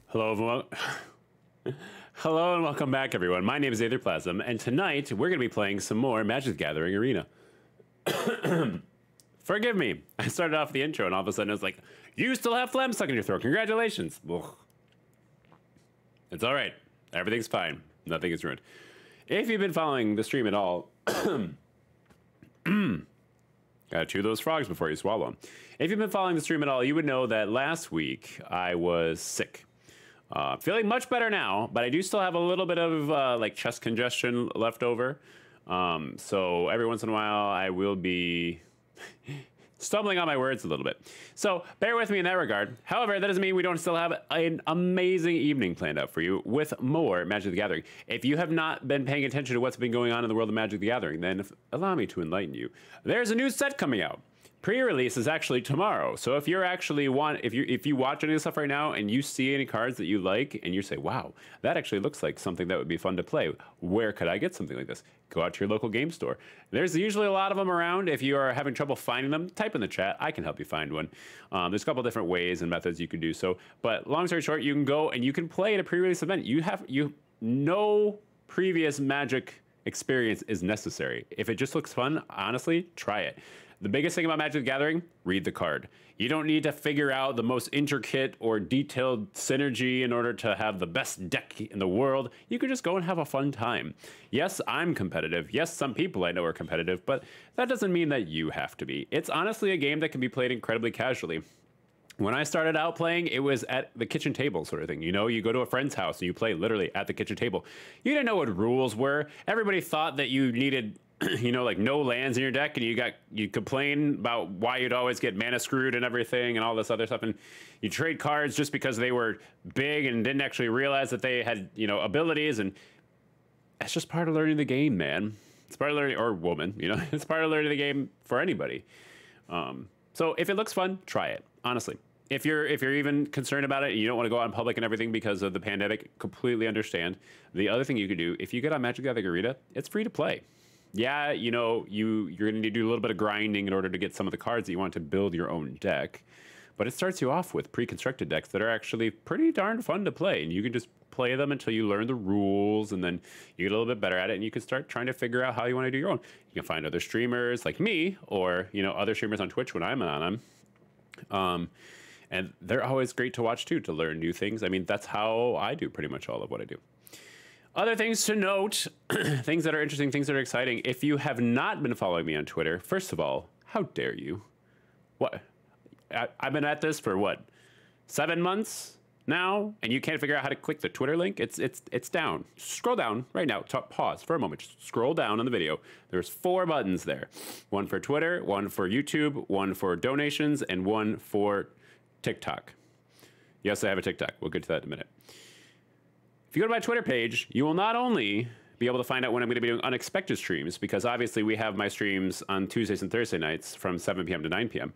Hello, everyone. Hello and welcome back, everyone. My name is Aetherplasm, and tonight we're going to be playing some more Magic the Gathering Arena. Forgive me. I started off the intro, and all of a sudden I was like, "You still have phlegm stuck in your throat. Congratulations." Ugh. It's all right. Everything's fine. Nothing is ruined. If you've been following the stream at all, gotta chew those frogs before you swallow them. If you've been following the stream at all, you would know that last week I was sick. Feeling much better now, but I do still have a little bit of like chest congestion left over. So every once in a while I will be stumbling on my words a little bit. So bear with me in that regard. However, that doesn't mean we don't still have an amazing evening planned out for you with more Magic the Gathering. If you have not been paying attention to what's been going on in the world of Magic the Gathering, then allow me to enlighten you. There's a new set coming out. Pre-release is actually tomorrow. So if you're actually if you watch any of this stuff right now and you see any cards that you like and you say, wow, that actually looks like something that would be fun to play, where could I get something like this? Go out to your local game store. There's usually a lot of them around. If you are having trouble finding them, type in the chat. I can help you find one. There's a couple different ways and methods you can do so. But long story short, you can go and you can play at a pre-release event. No previous Magic experience is necessary. If it just looks fun, honestly, try it. The biggest thing about Magic the Gathering, read the card. You don't need to figure out the most intricate or detailed synergy in order to have the best deck in the world. You can just go and have a fun time. Yes, I'm competitive. Yes, some people I know are competitive, but that doesn't mean that you have to be. It's honestly a game that can be played incredibly casually. When I started out playing, it was at the kitchen table sort of thing. You know, you go to a friend's house and you play literally at the kitchen table. You didn't know what rules were. Everybody thought that you needed you know, like no lands in your deck, and you complain about why you'd always get mana screwed and everything and all this other stuff, and you trade cards just because they were big and didn't actually realize that they had, you know, abilities, and that's just part of learning the game, man. It's part of learning, or woman, you know, it's part of learning the game for anybody. So if it looks fun, try it, honestly. If you're even concerned about it and you don't want to go out in public and everything because of the pandemic, completely understand. The other thing you could do, if you get on Magic the Gathering Arena, it's free to play. Yeah, you know, you're going to need to do a little bit of grinding in order to get some of the cards that you want to build your own deck. But it starts you off with pre-constructed decks that are actually pretty darn fun to play. And you can just play them until you learn the rules, and then you get a little bit better at it, and you can start trying to figure out how you want to do your own. You can find other streamers like me, or, you know, other streamers on Twitch when I'm on them. And they're always great to watch, too, to learn new things. I mean, that's how I do pretty much all of what I do. Other things to note, things that are interesting, things that are exciting. If you have not been following me on Twitter, first of all, how dare you? What? I've been at this for what, 7 months now, and you can't figure out how to click the Twitter link? It's down. Scroll down right now. Pause for a moment. Just scroll down on the video. There's 4 buttons there. One for Twitter, one for YouTube, one for donations, and one for TikTok. Yes, I have a TikTok. We'll get to that in a minute. If you go to my Twitter page, you will not only be able to find out when I'm going to be doing unexpected streams, because obviously we have my streams on Tuesdays and Thursday nights from 7 p.m. to 9 p.m.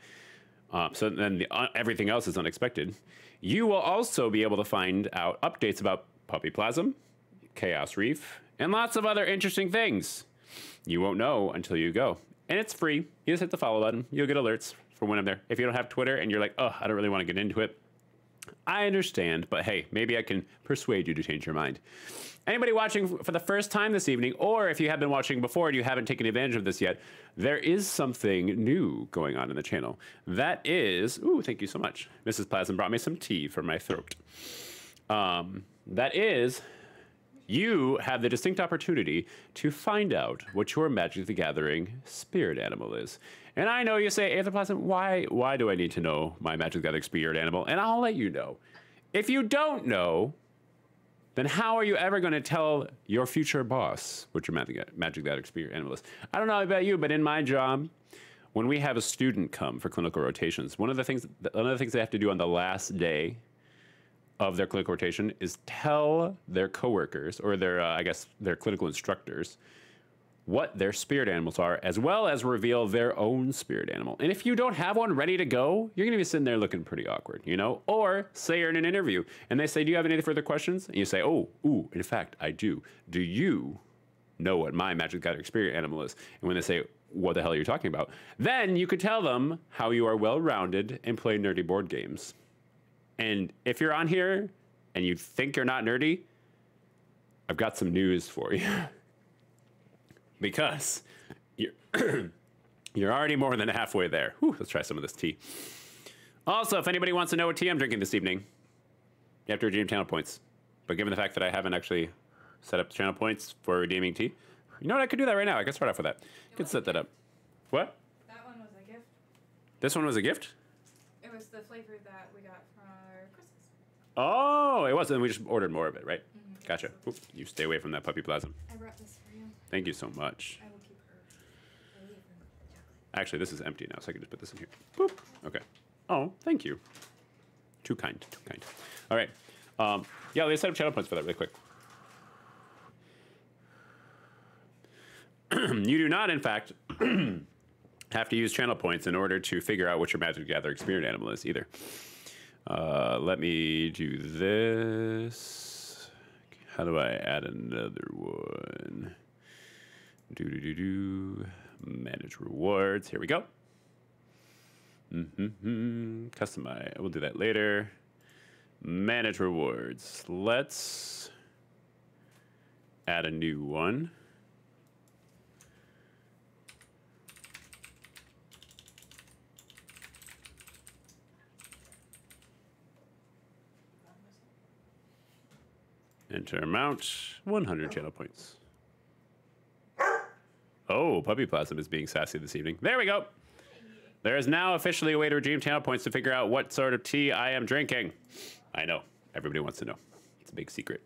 So then everything else is unexpected. You will also be able to find out updates about Puppy Plasm, Chaos Reef, and lots of other interesting things. You won't know until you go. And it's free. You just hit the follow button. You'll get alerts for when I'm there. If you don't have Twitter and you're like, oh, I don't really want to get into it, I understand, but hey, maybe I can persuade you to change your mind. Anybody watching for the first time this evening, or if you have been watching before and you haven't taken advantage of this yet, there is something new going on in the channel. That is, ooh, thank you so much. Mrs. Plasm brought me some tea for my throat. That is, you have the distinct opportunity to find out what your Magic the Gathering spirit animal is. And I know you say, Aetherplasm, why do I need to know my Magic the Gathering spirit animal? And I'll let you know. If you don't know, then how are you ever going to tell your future boss what your Magic the Gathering spirit animal is? I don't know about you, but in my job, when we have a student come for clinical rotations, one of the things they have to do on the last day of their clinical rotation is tell their coworkers, or their, I guess, their clinical instructors, what their spirit animals are, as well as reveal their own spirit animal. And if you don't have one ready to go, you're gonna be sitting there looking pretty awkward, you know? Or say you're in an interview and they say, do you have any further questions? And you say, oh, ooh, in fact, I do. Do you know what my Magic the Gathering spirit animal is? And when they say, what the hell are you talking about? Then you could tell them how you are well-rounded and play nerdy board games. And if you're on here and you think you're not nerdy, I've got some news for you. Because you're, you're already more than halfway there. Whew, let's try some of this tea. Also, if anybody wants to know what tea I'm drinking this evening, you have to redeem channel points. But given the fact that I haven't actually set up channel points for redeeming tea, you know what? I could do that right now. I could start off with that. I could set that up. What? That one was a gift. This one was a gift? It was the flavor that we got for Christmas. Oh, it was. And we just ordered more of it, right? Mm-hmm. Gotcha. Oop, you stay away from that puppy plasm. I brought this for you. Thank you so much. I will keep her away from chocolate. Actually, this is empty now, so I can just put this in here. Boop. Okay. Oh, thank you. Too kind. Too kind. All right. Yeah, let's set up channel points for that really quick. You do not, in fact, have to use channel points in order to figure out what your Magic the Gathering spirit animal is either. Let me do this. How do I add another one? Manage rewards. Here we go. Customize. We'll do that later. Manage rewards. Let's add a new one. Enter amount, 100 channel points. Oh, Puppy Plasm is being sassy this evening. There we go. There is now officially a way to redeem channel points to figure out what sort of tea I am drinking. I know. Everybody wants to know. It's a big secret.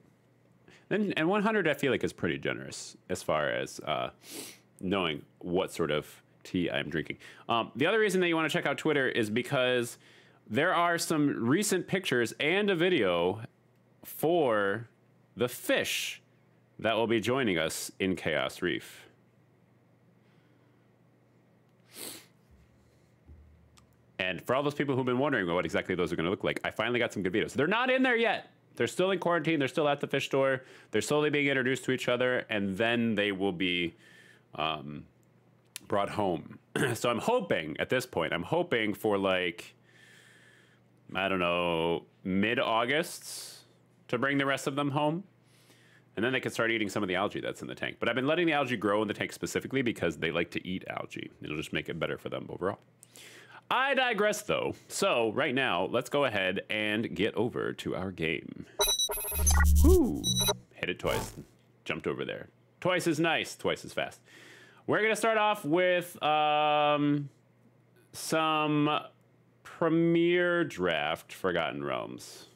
And 100, I feel like, is pretty generous as far as knowing what sort of tea I'm drinking. The other reason that you want to check out Twitter is because there are some recent pictures and a video for the fish that will be joining us in Chaos Reef. And for all those people who've been wondering what exactly those are going to look like, I finally got some good videos. They're not in there yet. They're still in quarantine. They're still at the fish store. They're slowly being introduced to each other, and then they will be brought home. So I'm hoping, at this point, I'm hoping for like, I don't know, mid-August to bring the rest of them home. And then they can start eating some of the algae that's in the tank. But I've been letting the algae grow in the tank specifically because they like to eat algae. It'll just make it better for them overall. I digress, though. So right now, let's go ahead and get over to our game. Woo! Hit it twice. Jumped over there. Twice is nice. Twice is fast. We're going to start off with some Premier Draft Forgotten Realms.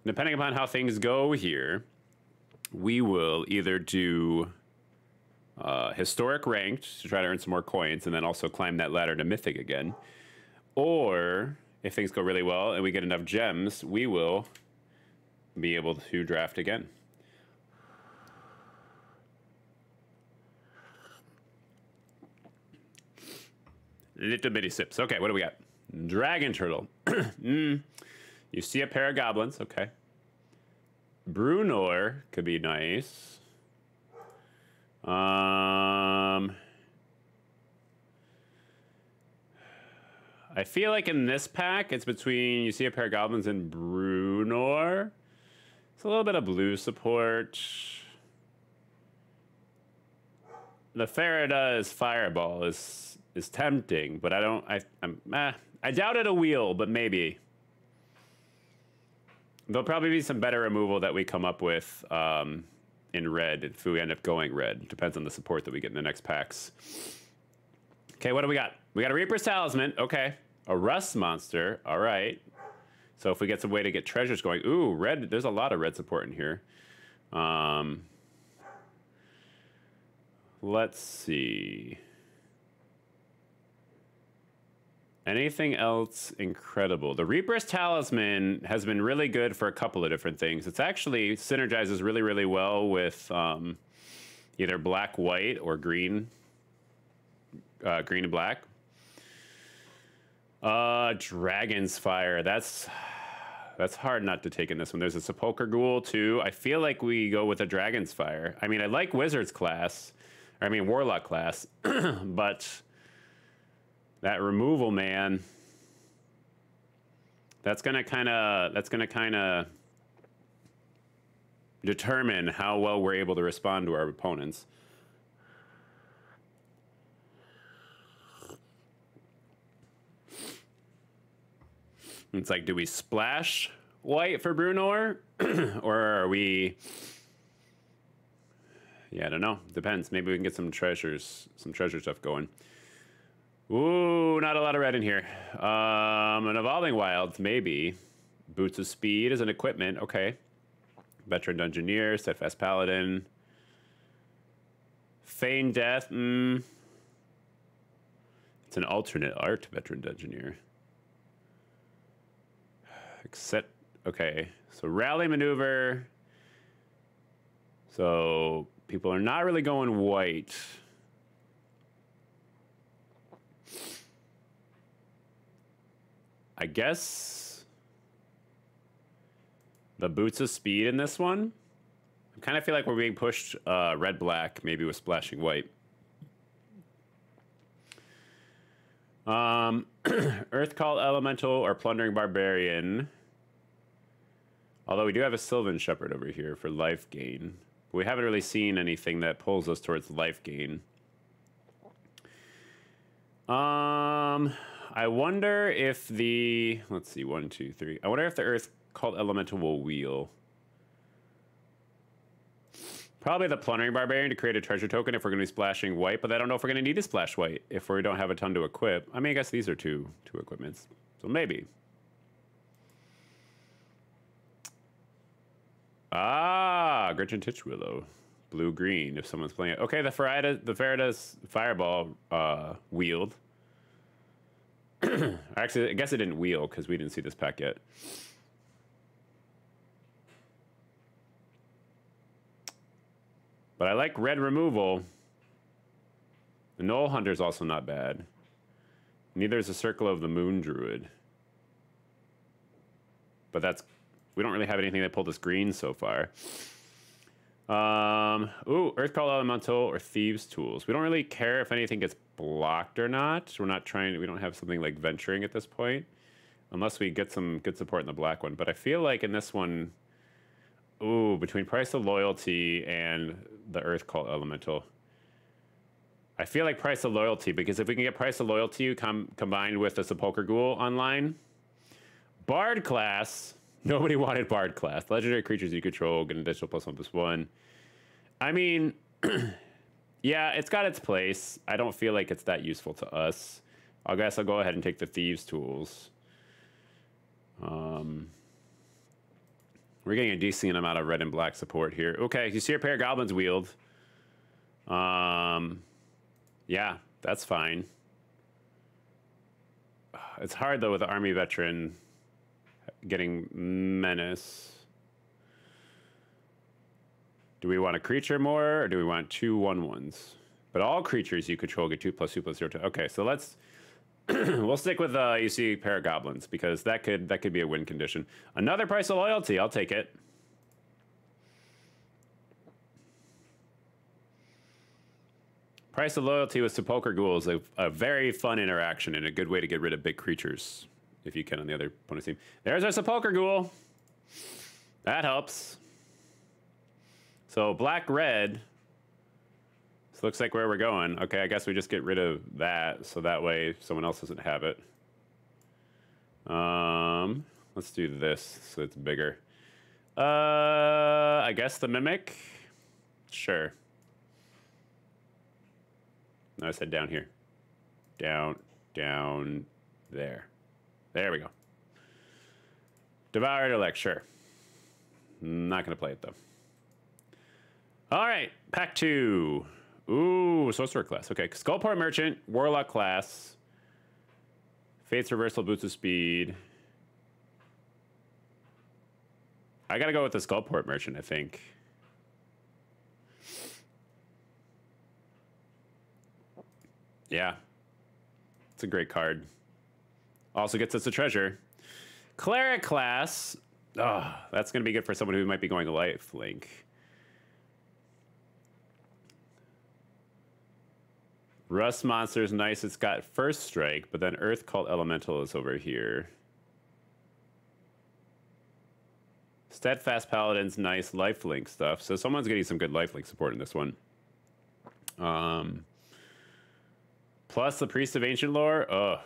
Depending upon how things go here, we will either do historic ranked to try to earn some more coins and then also climb that ladder to mythic again. Or if things go really well and we get enough gems, we will be able to draft again. Little bitty sips. Okay, what do we got? Dragon turtle. You see a pair of goblins. Okay. Brunor could be nice. I feel like in this pack, it's between you see a pair of goblins and Brunor. It's a little bit of blue support. The Faradas Fireball is tempting, but I doubt it'll wheel, but maybe. There'll probably be some better removal that we come up with in red if we end up going red. Depends on the support that we get in the next packs. Okay, what do we got? We got a Reaper's Talisman. Okay. A Rust Monster. All right. So if we get some way to get treasures going. Ooh, red. There's a lot of red support in here. Let's see. Anything else incredible? The Reaper's Talisman has been really good for a couple of different things. It's actually synergizes really, really well with either black-white or green and black. Dragon's Fire. That's hard not to take in this one. There's a Sepulchre Ghoul, too. I feel like we go with a Dragon's Fire. I mean, I like Wizard's class. I mean, Warlock class. But that removal, man. That's gonna kind of determine how well we're able to respond to our opponents. It's like, do we splash white for Brunor, or are we? Yeah, I don't know. Depends. Maybe we can get some treasure stuff going. Ooh, not a lot of red in here. An Evolving Wilds, maybe. Boots of Speed as an equipment. Okay. Veteran Dungeoneer, Steadfast Paladin. Feign Death. It's an alternate art Veteran Dungeoneer. Except, okay. So Rally Maneuver. So people are not really going white. I guess the Boots of Speed in this one. I kind of feel like we're being pushed red-black, maybe with splashing white. Earthcall Elemental or Plundering Barbarian. Although we do have a Sylvan Shepherd over here for life gain. We haven't really seen anything that pulls us towards life gain. I wonder if the... Let's see, 1, 2, 3. I wonder if the Earth called Elemental will wheel. Probably the Plundering Barbarian to create a treasure token if we're going to be splashing white, but I don't know if we're going to need to splash white if we don't have a ton to equip. I mean, I guess these are two equipments, so maybe. Ah, Gretchen Titchwillow. Blue-green if someone's playing it. Okay, the Faradas Fireball wheeled. Actually, I guess it didn't wheel because we didn't see this pack yet. But I like red removal. The Knoll Hunter's also not bad. Neither is the Circle of the Moon Druid. But that's... We don't really have anything that pulled us green so far. Ooh, Earthcall Elemental or Thieves' Tools. We don't really care if anything gets blocked or not. We're not trying... We don't have something like Venturing at this point. Unless we get some good support in the black one. But I feel like in this one... Ooh, between Price of Loyalty and the Earthcall Elemental. I feel like Price of Loyalty, because if we can get Price of Loyalty combined with the Sepulchre Ghoul online. Bard class. Nobody wanted Bard class. Legendary creatures you control get an additional +1/+1. I mean, yeah, it's got its place. I don't feel like it's that useful to us. I guess I'll go ahead and take the Thieves' Tools. We're getting a decent amount of red and black support here. Okay, you see our pair of goblins wheeled. Yeah, that's fine. It's hard, though, with the Army Veteran getting Menace. Do we want a creature more, or do we want 2 1/1s? But all creatures you control get 2+2+0. Okay, so let's... we'll stick with you see pair of goblins because that could be a win condition. Another Price of Loyalty, I'll take it. Price of Loyalty with Sepulchre Ghoul is a very fun interaction and a good way to get rid of big creatures if you can on the other opponent's team. There's our Sepulchre Ghoul. That helps. So black red. This looks like where we're going. Okay, I guess we just get rid of that, so that way someone else doesn't have it. Let's do this so it's bigger. I guess the Mimic? Sure. No, I said down here. Down, there. There we go. Devoured Elect, sure. Not gonna play it, though. All right, pack 2. Ooh, Sorcerer class. Okay, Skullport Merchant, Warlock class. Fate's Reversal, Boots of Speed. I gotta go with the Skullport Merchant, I think. Yeah. It's a great card. Also gets us a treasure. Cleric class. Oh, that's gonna be good for someone who might be going lifelink. Rust Monster's nice. It's got first strike, but then Earth Cult Elemental is over here. Steadfast Paladin's nice lifelink stuff. So someone's getting some good lifelink support in this one. Plus the Priest of Ancient Lore. Ugh.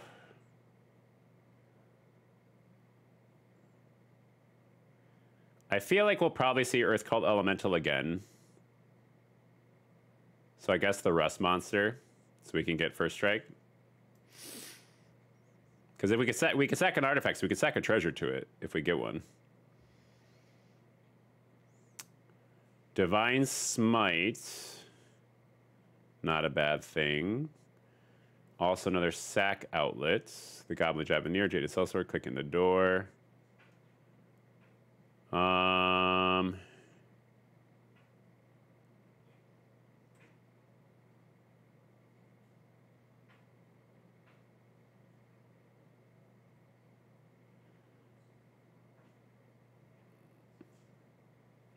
I feel like we'll probably see Earth Cult Elemental again. So I guess the Rust Monster, so we can get first strike. Because if we could sack an artifact, so we could sack a treasure to it if we get one. Divine Smite, not a bad thing. Also another sack outlet. The Goblin Javanir, Jaded Sellsword, click in the door.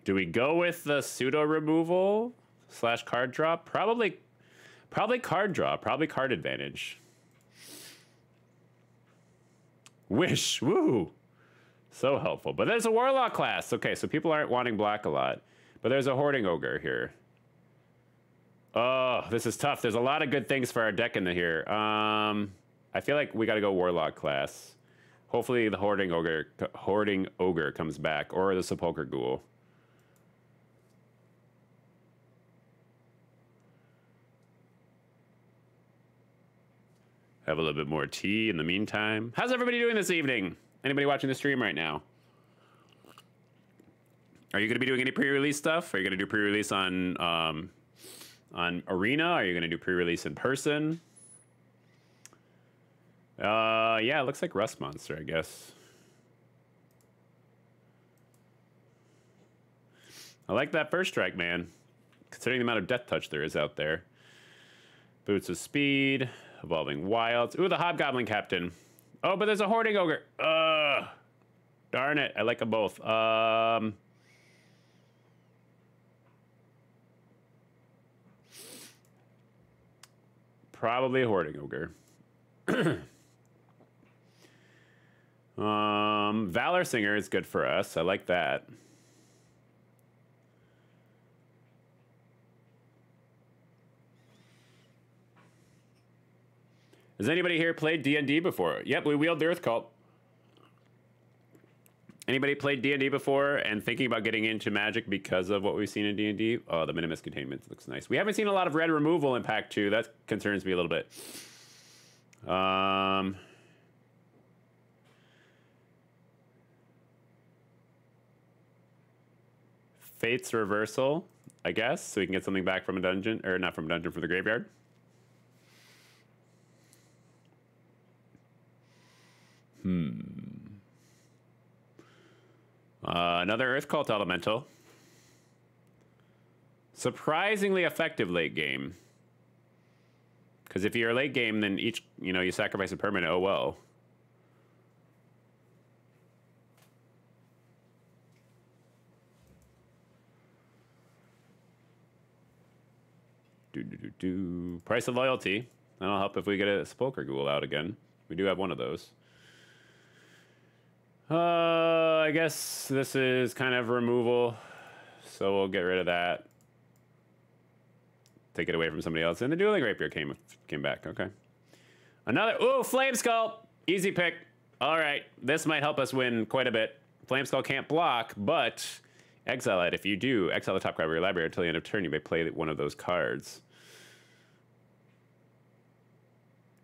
Do we go with the pseudo removal / card draw? Probably card draw. Probably card advantage. Wish. Woo. So helpful. But there's a Warlock class. Okay, so people aren't wanting black a lot. But there's a Hoarding Ogre here. Oh, this is tough. There's a lot of good things for our deck in here. I feel like we got to go Warlock class. Hopefully the Hoarding Ogre comes back. Or the Sepulchre Ghoul. Have a little bit more tea in the meantime. How's everybody doing this evening? Anybody watching the stream right now? Are you going to be doing any pre-release stuff? Are you going to do pre-release on Arena? Are you going to do pre-release in person? Yeah, it looks like Rust Monster, I guess. I like that first strike, man. Considering the amount of death touch there is out there. Boots of Speed. Evolving Wilds. Ooh, the Hobgoblin Captain. Oh, but there's a Hoarding Ogre. Darn it. I like them both. Probably a Hoarding Ogre. Valor Singer is good for us. I like that. Has anybody here played D&D before? Yep, we wheeled the Earth Cult. Anybody played D&D before and thinking about getting into Magic because of what we've seen in D&D? Oh, the Minimus Containment looks nice. We haven't seen a lot of red removal in Pack 2. That concerns me a little bit. Fate's Reversal, I guess, so we can get something back from a dungeon, or not from a dungeon, from the graveyard. Another Earth Cult Elemental. Surprisingly effective late game. Because if you're late game, then you sacrifice a permanent. Oh well. Price of Loyalty. That'll help if we get a Sepulchre Ghoul out again. We do have one of those. I guess this is kind of removal, so we'll get rid of that. Take it away from somebody else. And the Dueling Rapier came back. Okay. Another. Ooh, Flame Skull. Easy pick. All right. This might help us win quite a bit. Flame Skull can't block, but exile it. If you do, exile the top card of your library until the end of turn. You may play one of those cards.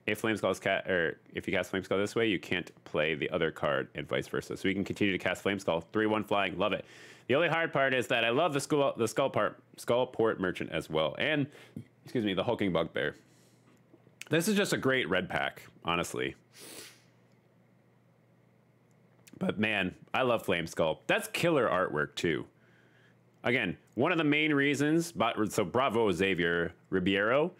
If if you cast Flame Skull this way, you can't play the other card, and vice versa. So we can continue to cast Flame Skull. 3/1 flying, love it. The only hard part is that I love the Skullport Merchant as well, and excuse me, the Hulking Bugbear. This is just a great red pack, honestly. But man, I love Flame Skull. That's killer artwork too. Again, one of the main reasons. So bravo, Xavier Ribeiro.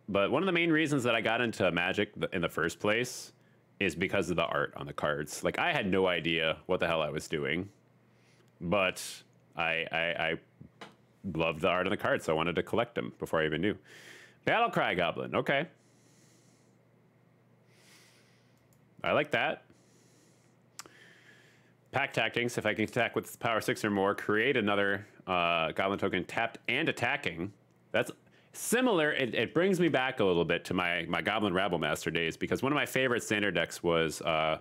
But one of the main reasons that I got into Magic in the first place is because of the art on the cards. Like, I had no idea what the hell I was doing, but I loved the art on the cards, so I wanted to collect them before I even knew. Battlecry Goblin, okay. I like that. Pack Tactics, if I can attack with power 6 or more, create another Goblin token tapped and attacking. That's similar. It brings me back a little bit to my Goblin Rabblemaster days, because one of my favorite standard decks was, I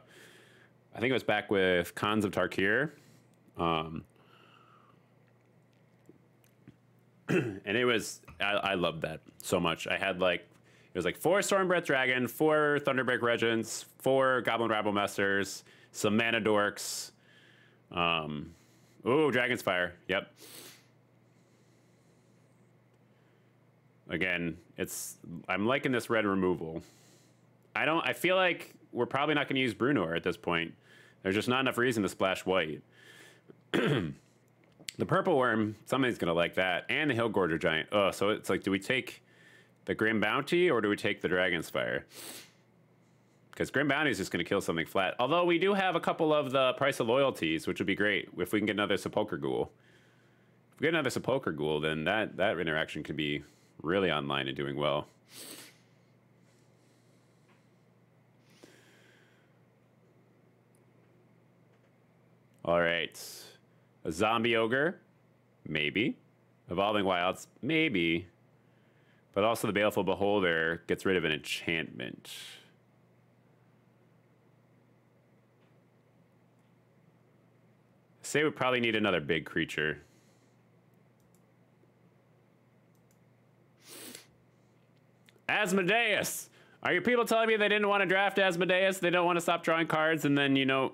think it was back with Khans of Tarkir. And it was, I loved that so much. I had like, it was like 4 Stormbreath Dragon, 4 Thunderbreak Regents, 4 Goblin Rabblmasters, some Mana Dorks. Ooh, Dragon's Fire. Yep. Again, I'm liking this red removal. I feel like we're probably not going to use Brunor at this point. There's just not enough reason to splash white. The Purple Worm, somebody's going to like that. And the Hillgorger Giant. Oh, so it's like, do we take the Grim Bounty or do we take the Dragon's Fire? Because Grim Bounty is just going to kill something flat. Although we do have a couple of the Price of Loyalties, which would be great if we can get another Sepulchre Ghoul. If we get another Sepulchre Ghoul, then that interaction could be really online and doing well. All right. A Zombie Ogre, maybe. Evolving Wilds, maybe. But also the Baleful Beholder gets rid of an enchantment. Say we probably need another big creature. Asmodeus! Are your people telling me they didn't want to draft Asmodeus? They don't want to stop drawing cards and then, you know,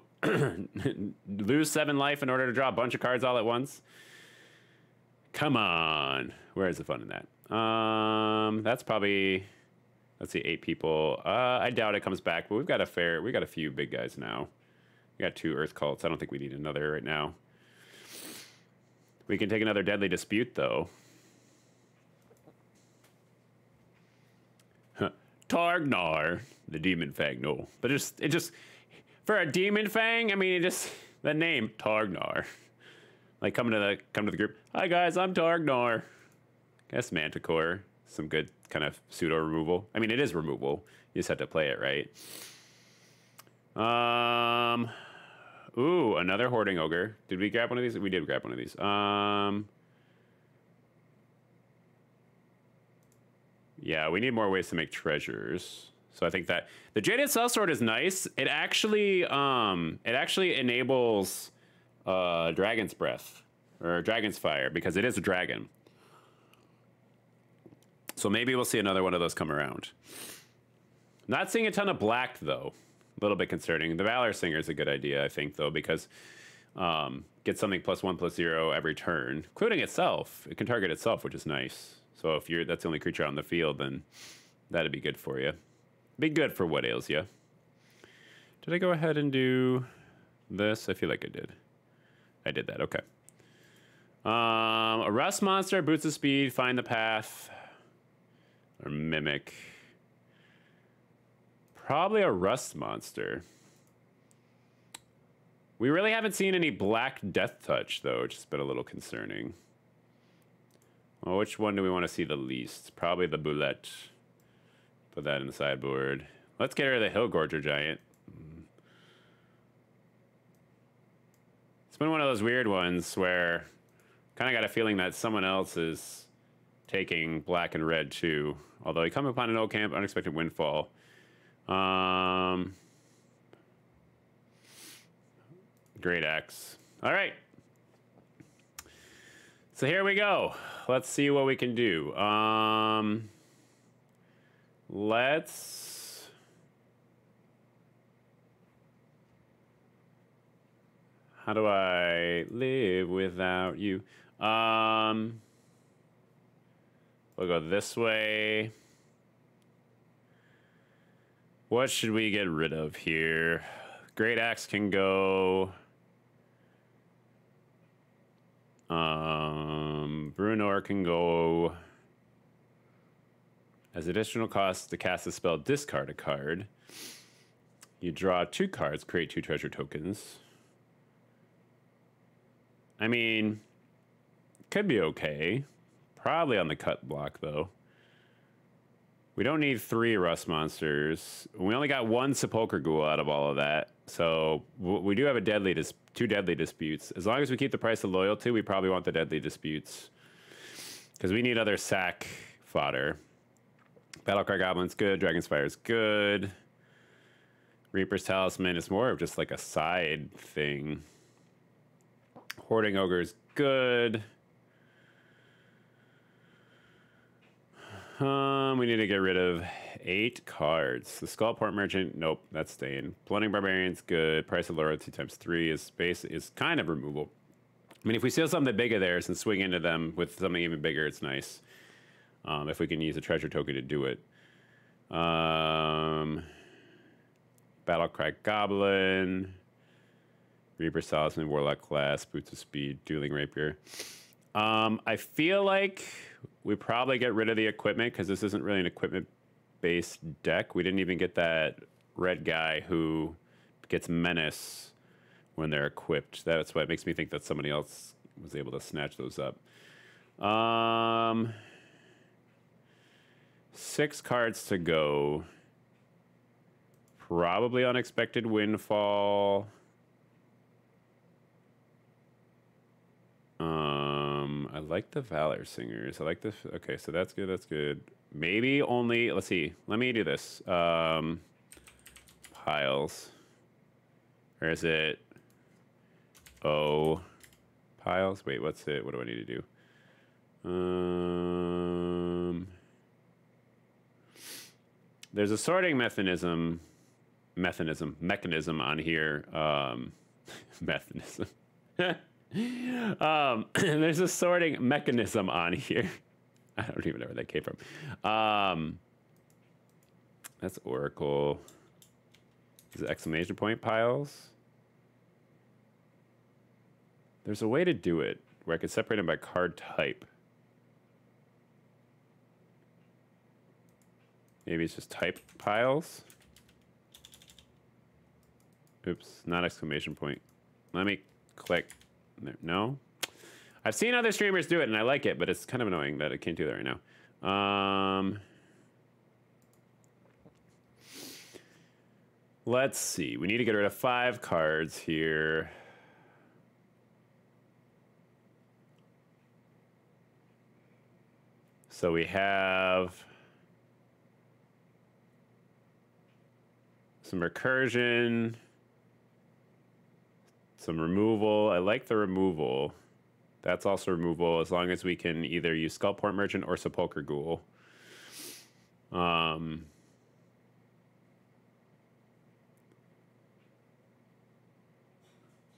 lose 7 life in order to draw a bunch of cards all at once? Come on. Where's the fun in that? That's probably, let's see, 8 people. I doubt it comes back, but we got a few big guys now. We got 2 Earth Cults. I don't think we need another right now. We can take another Deadly Dispute, though. Targnar, the Demon Fang, no. But it just, for a Demon Fang, I mean, the name, Targnar. Like, come to the group. Hi, guys, I'm Targnar. Guess Manticore, some good kind of pseudo removal. I mean, it is removal. You just have to play it right. Ooh, another Hoarding Ogre. Did we grab one of these? We did grab one of these. Yeah, we need more ways to make treasures. So I think that the Jaded Sellsword is nice. It actually enables Dragon's Breath or Dragon's Fire because it is a dragon. So maybe we'll see another one of those come around. Not seeing a ton of black though. A little bit concerning. The Valor Singer is a good idea, I think, though, because get something +1/+0 every turn, including itself. It can target itself, which is nice. So if that's the only creature on the field, then that'd be good for you. Be good for what ails you. Did I go ahead and do this? I feel like I did. I did that. Okay. A Rust Monster, Boots of Speed, Find the Path, or Mimic. Probably a Rust Monster. We really haven't seen any black Death Touch, though, which has been a little concerning. Well, which one do we want to see the least? Probably the Boulette. Put that in the sideboard. Let's get rid of the Hillgorger Giant. It's been one of those weird ones where kind of got a feeling that someone else is taking black and red, too. Although you come upon an old camp, Unexpected Windfall. Great Axe. All right. So here we go. Let's see what we can do. Let's... How do I live without you? We'll go this way. What should we get rid of here? Great Axe can go. Brunor can go. As additional cost to cast a spell, discard a card. You draw 2 cards, create 2 treasure tokens. I mean, could be okay. Probably on the cut block, though. We don't need 3 rust monsters. We only got 1 sepulcher ghoul out of all of that. So we do have a 2 deadly disputes. As long as we keep the price of loyalty, we probably want the deadly disputes. Because we need other sack fodder. Battlecry Goblin's good. Dragon's Fire is good. Reaper's Talisman is more of just like a side thing. Hoarding Ogre is good. We need to get rid of 8 cards. The Skullport Merchant, nope, that's staying. Blunting Barbarian's good. Price of loyalty times 3 is kind of removable. I mean, if we steal something big of theirs and swing into them with something even bigger, it's nice. If we can use a treasure token to do it. Battlecry Goblin. Reaper Talisman, Warlock Class, Boots of Speed, Dueling Rapier. I feel like we probably get rid of the equipment because this isn't really an equipment-based deck. We didn't even get that red guy who gets Menace when they're equipped. That's why it makes me think that somebody else was able to snatch those up. 6 cards to go. Probably Unexpected Windfall. I like the Valor Singers. I like this. Okay, so that's good. That's good. Maybe only. Let's see. Let me do this. Piles. Or is it? Oh, piles. Wait, what's it? What do I need to do? There's a sorting mechanism on here. Mechanism. There's a sorting mechanism on here. I don't even know where that came from. That's Oracle. Is it exclamation point piles? There's a way to do it where I could separate them by card type. Maybe it's just type piles. Oops, not exclamation point. Let me click. No? I've seen other streamers do it, and I like it, but it's kind of annoying that I can't do that right now. Let's see. We need to get rid of 5 cards here. So we have some recursion, some removal. I like the removal. That's also removal as long as we can either use Skullport Merchant or Sepulcher Ghoul.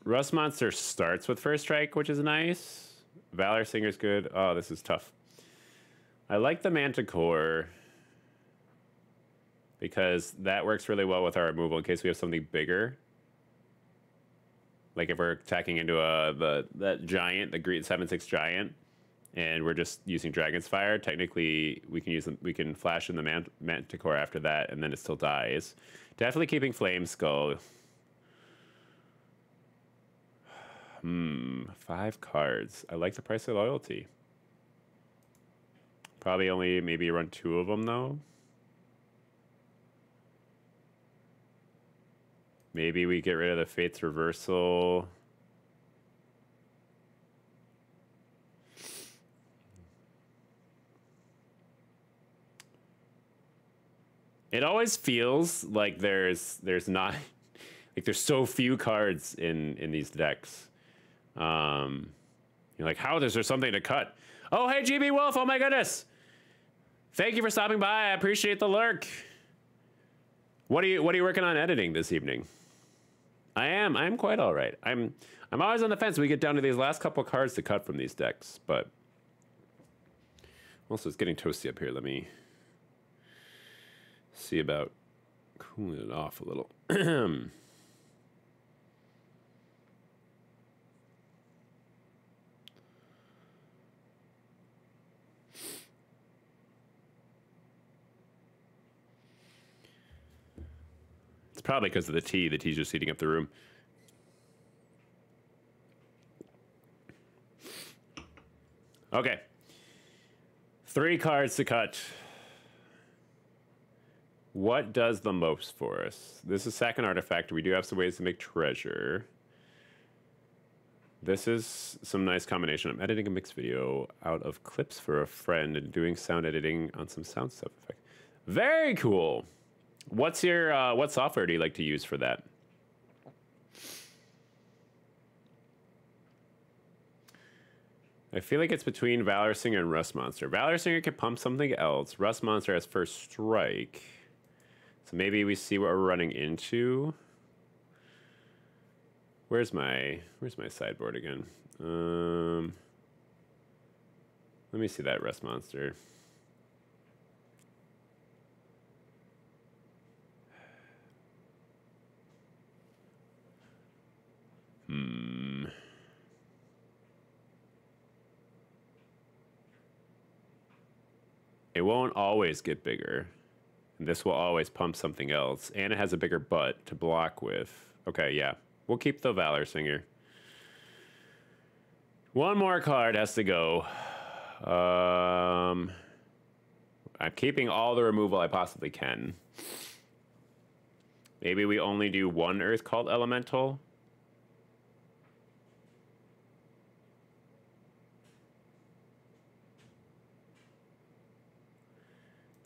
Rust Monster starts with First Strike, which is nice. Valor Singer's good. Oh, this is tough. I like the Manticore because that works really well with our removal in case we have something bigger. Like if we're attacking into that giant, the green 7/6 giant, and we're just using Dragon's Fire, technically we can flash in the Manticore after that, and then it still dies. Definitely keeping Flame Skull. 5 cards. I like the price of loyalty. Probably only maybe run 2 of them though. Maybe we get rid of the Fate's Reversal. It always feels like there's not like there's so few cards in these decks. You're like, how is there something to cut? Oh, hey, GB Wolf! Oh my goodness! Thank you for stopping by. I appreciate the lurk. What are you working on editing this evening? I am quite all right. I'm always on the fence. We get down to these last couple cards to cut from these decks, but also it's getting toasty up here. Let me see about cooling it off a little. It's probably because of the tea. The tea's just heating up the room. Okay. 3 cards to cut. What does the most for us? This is sack an artifact. We do have some ways to make treasure. This is some nice combination. I'm editing a mixed video out of clips for a friend and doing sound editing on some sound stuff effect. Very cool. What's your what software do you like to use for that? I feel like it's between Valor Singer and Rust Monster. Valor Singer can pump something else. Rust Monster has first strike. So maybe we see what we're running into. Where's my sideboard again? Let me see that Rust Monster. It won't always get bigger. This will always pump something else, and it has a bigger butt to block with. Okay, yeah. We'll keep the Valor Singer. One more card has to go. I'm keeping all the removal I possibly can. Maybe we only do one Earth Cult Elemental.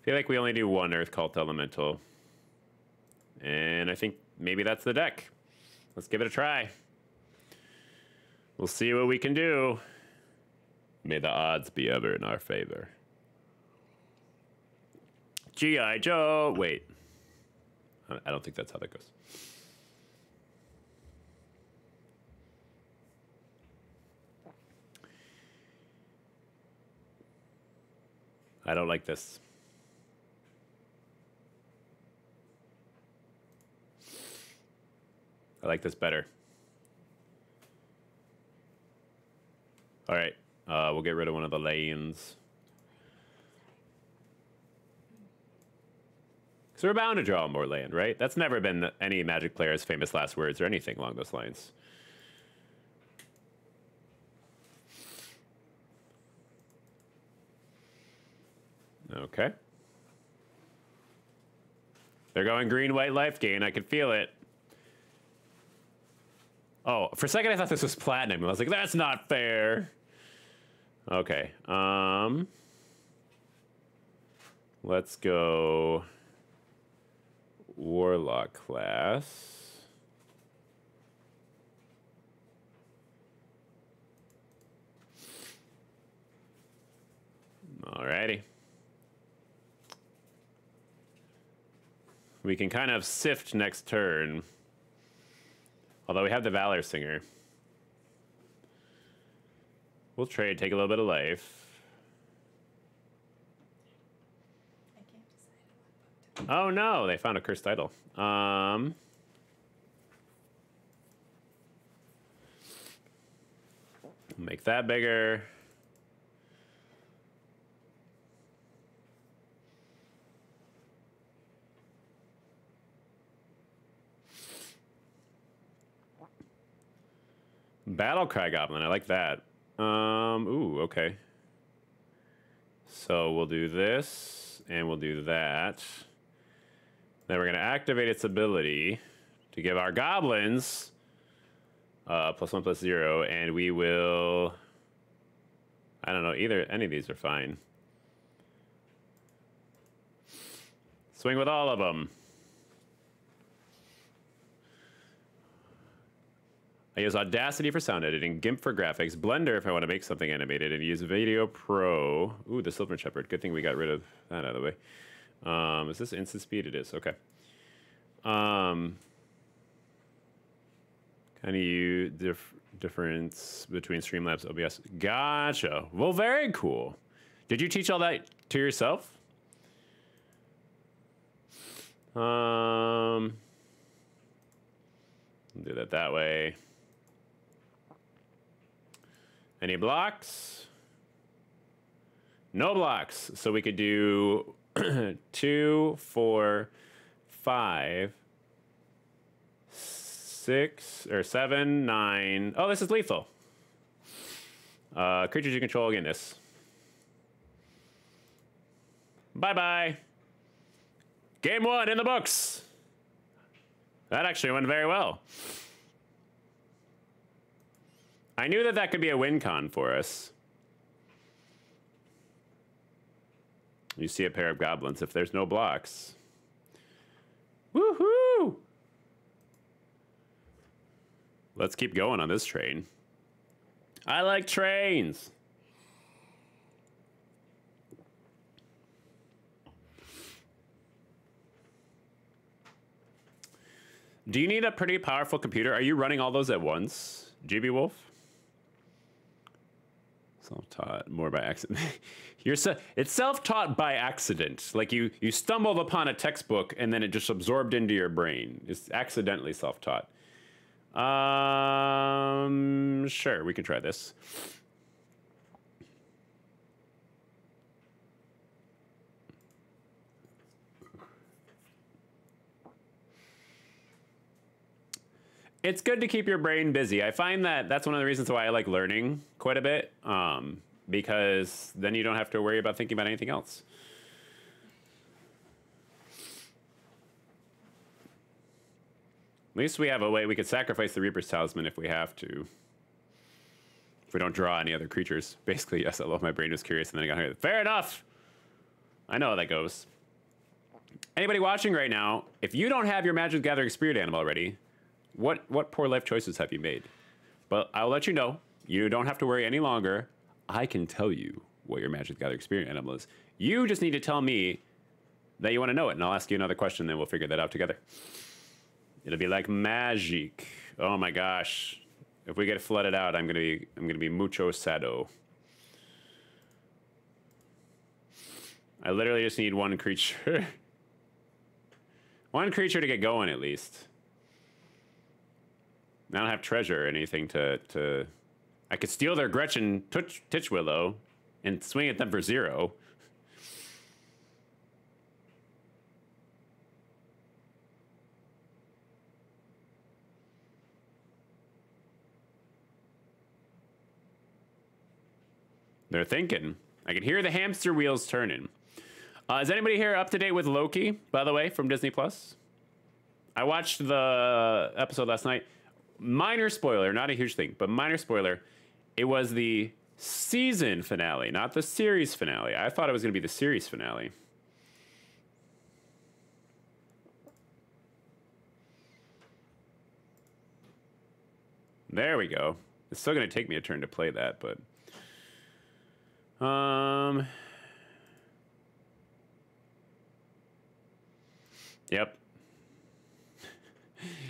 I feel like we only do one Earth Cult Elemental. And I think maybe that's the deck. Let's give it a try. We'll see what we can do. May the odds be ever in our favor. G.I. Joe. Wait. I don't think that's how that goes. I don't like this. I like this better. All right, we'll get rid of one of the lanes. So we're bound to draw more land, right? That's never been any Magic player's famous last words or anything along those lines. Okay. They're going green, white, life gain. I can feel it. Oh, for a second I thought this was platinum. I was like, that's not fair. Okay. Let's go Warlock class. Alrighty. We can kind of sift next turn. Although we have the Valor Singer. We'll trade, take a little bit of life. I can't decide. Oh no, they found a cursed idol. Make that bigger. Battle Cry Goblin, I like that. Ooh, okay. So we'll do this, and we'll do that. Then we're going to activate its ability to give our goblins +1/+0, and we will... I don't know, any of these are fine. Swing with all of them. I use Audacity for sound editing, GIMP for graphics, Blender if I want to make something animated, and use Video Pro. Ooh, the Silver Shepherd. Good thing we got rid of that out of the way. Is this instant speed? It is. Okay. Kind of use difference between Streamlabs, OBS. Gotcha. Well, very cool. Did you teach all that to yourself? Do that way. Any blocks? No blocks. So we could do 2, 4, 5, 6, or 7, 9. Oh, this is lethal. Creatures you control again this. Bye-bye. Game 1 in the books. That actually went very well. I knew that that could be a win con for us. You see a pair of goblins if there's no blocks. Woohoo! Let's keep going on this train. I like trains. Do you need a pretty powerful computer? Are you running all those at once, GB Wolf? Self-taught, more by accident. It's self-taught by accident. Like you stumbled upon a textbook and then it just absorbed into your brain. It's accidentally self-taught. Sure, we can try this. It's good to keep your brain busy. I find that that's one of the reasons why I like learning quite a bit, because then you don't have to worry about thinking about anything else. At least we have a way we could sacrifice the Reaper's Talisman if we have to. If we don't draw any other creatures. Basically, yes, I love my brain was curious and then I got hungry. Fair enough! I know how that goes. Anybody watching right now, if you don't have your Magic the Gathering Spirit Animal already, what poor life choices have you made? But I'll let you know. You don't have to worry any longer. I can tell you what your Magic the Gathering Spirit Animal is. You just need to tell me that you want to know it, and I'll ask you another question, then we'll figure that out together. It'll be like magic. Oh my gosh. If we get flooded out, I'm gonna be mucho sado. I literally just need one creature. One creature to get going at least. I don't have treasure or anything to... I could steal their Gretchen Titchwillow and swing at them for 0. They're thinking. I can hear the hamster wheels turning. Is anybody here up to date with Loki, by the way, from Disney Plus? I watched the episode last night. Minor spoiler, not a huge thing, but minor spoiler. It was the season finale, not the series finale. I thought it was going to be the series finale. There we go. It's still going to take me a turn to play that, but... Yep.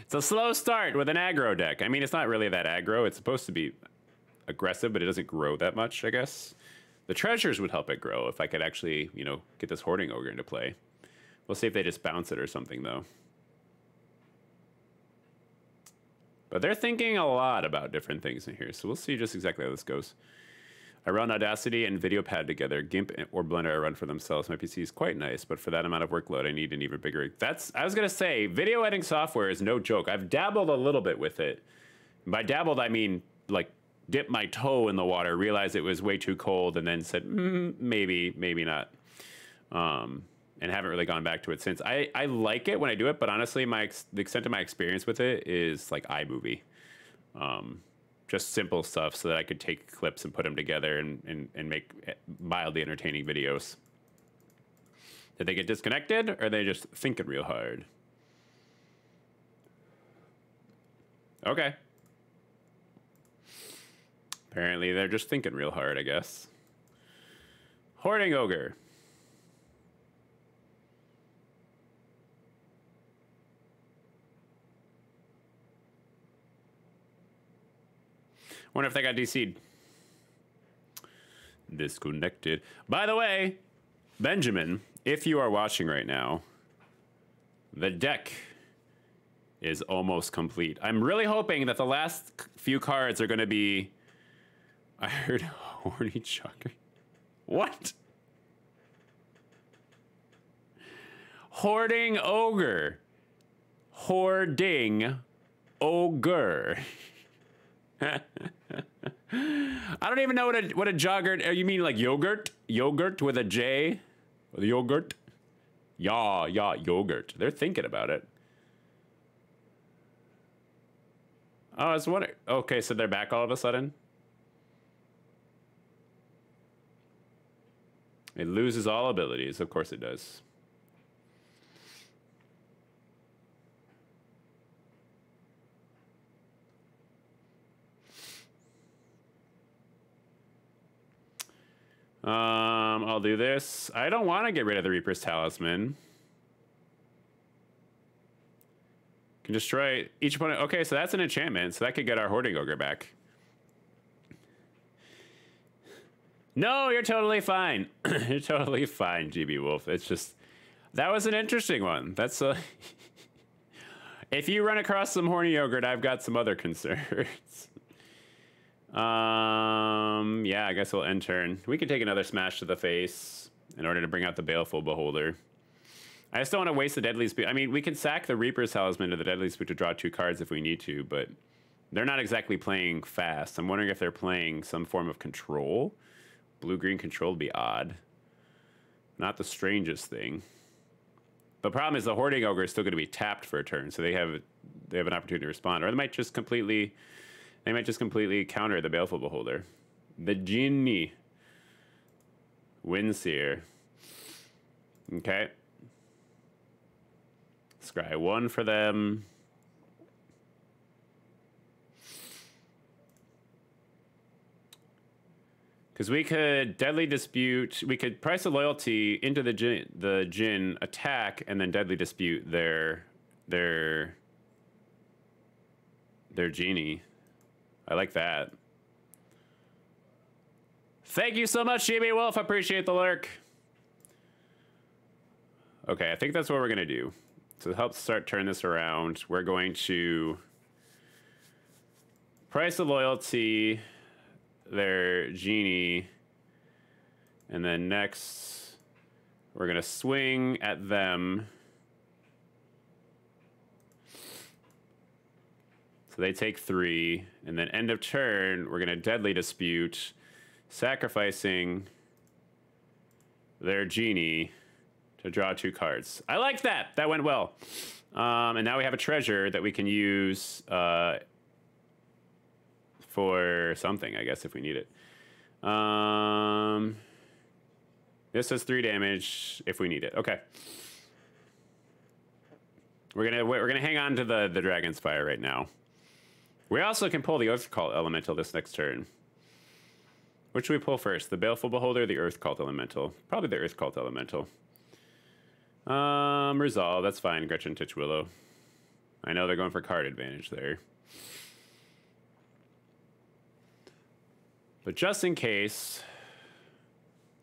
It's a slow start with an aggro deck. I mean, it's not really that aggro. It's supposed to be aggressive, but it doesn't grow that much, I guess. The treasures would help it grow if I could actually, you know, get this Hoarding Ogre into play. We'll see if they just bounce it or something, though. But they're thinking a lot about different things in here, so we'll see just exactly how this goes. I run Audacity and VideoPad together. GIMP or Blender I run for themselves. My PC is quite nice, but for that amount of workload, I need an even bigger... I was going to say, video editing software is no joke. I've dabbled a little bit with it. By dabbled, I mean, like, dipped my toe in the water, realized it was way too cold, and then said, maybe not. And haven't really gone back to it since. I like it when I do it, but honestly, the extent of my experience with it is like iMovie. Just simple stuff so that I could take clips and put them together and make mildly entertaining videos. Did they get disconnected, or are they just thinking real hard? Okay. Apparently they're just thinking real hard, I guess. Hoarding Ogre. Wonder if they got DC'd. Disconnected. By the way, Benjamin, if you are watching right now, the deck is almost complete. I'm really hoping that the last few cards are going to be... I heard Horny Chucker. What? Hoarding Ogre. Hoarding Ogre. I don't even know what a jogger... You mean like yogurt? Yogurt with a J? Yogurt? Yeah, yogurt. They're thinking about it. Oh, I was wondering. Okay, so they're back all of a sudden? It loses all abilities. Of course it does. I'll do this. I don't want to get rid of the Reaper's Talisman. Can destroy each opponent. Okay, so that's an enchantment, so that could get our Hoarding Ogre back. No, you're totally fine. You're totally fine, GB Wolf. It's just, that was an interesting one. That's a... If you run across some horny yogurt, I've got some other concerns. Yeah, I guess we'll end turn. We can take another smash to the face in order to bring out the Baleful Beholder. I just don't want to waste the Deadly Spook. I mean, we can sack the Reaper's Talisman to the Deadly Spook to draw 2 cards if we need to, but they're not exactly playing fast. I'm wondering if they're playing some form of control. Blue-green control would be odd. Not the strangest thing. The problem is the Hoarding Ogre is still going to be tapped for a turn, so they have an opportunity to respond, or they might just completely counter the Baleful Beholder. The Genie. Windseer. Okay. Scry 1 for them. Because we could Deadly Dispute, we could price a loyalty into the Jinn, attack, and then Deadly Dispute their Genie. I like that. Thank you so much, GB Wolf. I appreciate the lurk. Okay, I think that's what we're going to do. To help start turn this around, we're going to price a loyalty, their Genie, and then next we're going to swing at them. So they take 3, and then end of turn, we're going to Deadly Dispute, sacrificing their Genie to draw 2 cards. I like that. That went well. And now we have a treasure that we can use for something, I guess, if we need it. This does 3 damage if we need it. Okay. We're gonna hang on to the Dragon's Fire right now. We also can pull the Earth Cult Elemental this next turn. Which should we pull first? The Baleful Beholder or the Earth Cult Elemental? Probably the Earth Cult Elemental. Resolve. That's fine, Gretchen Titchwillow. I know they're going for card advantage there. But just in case...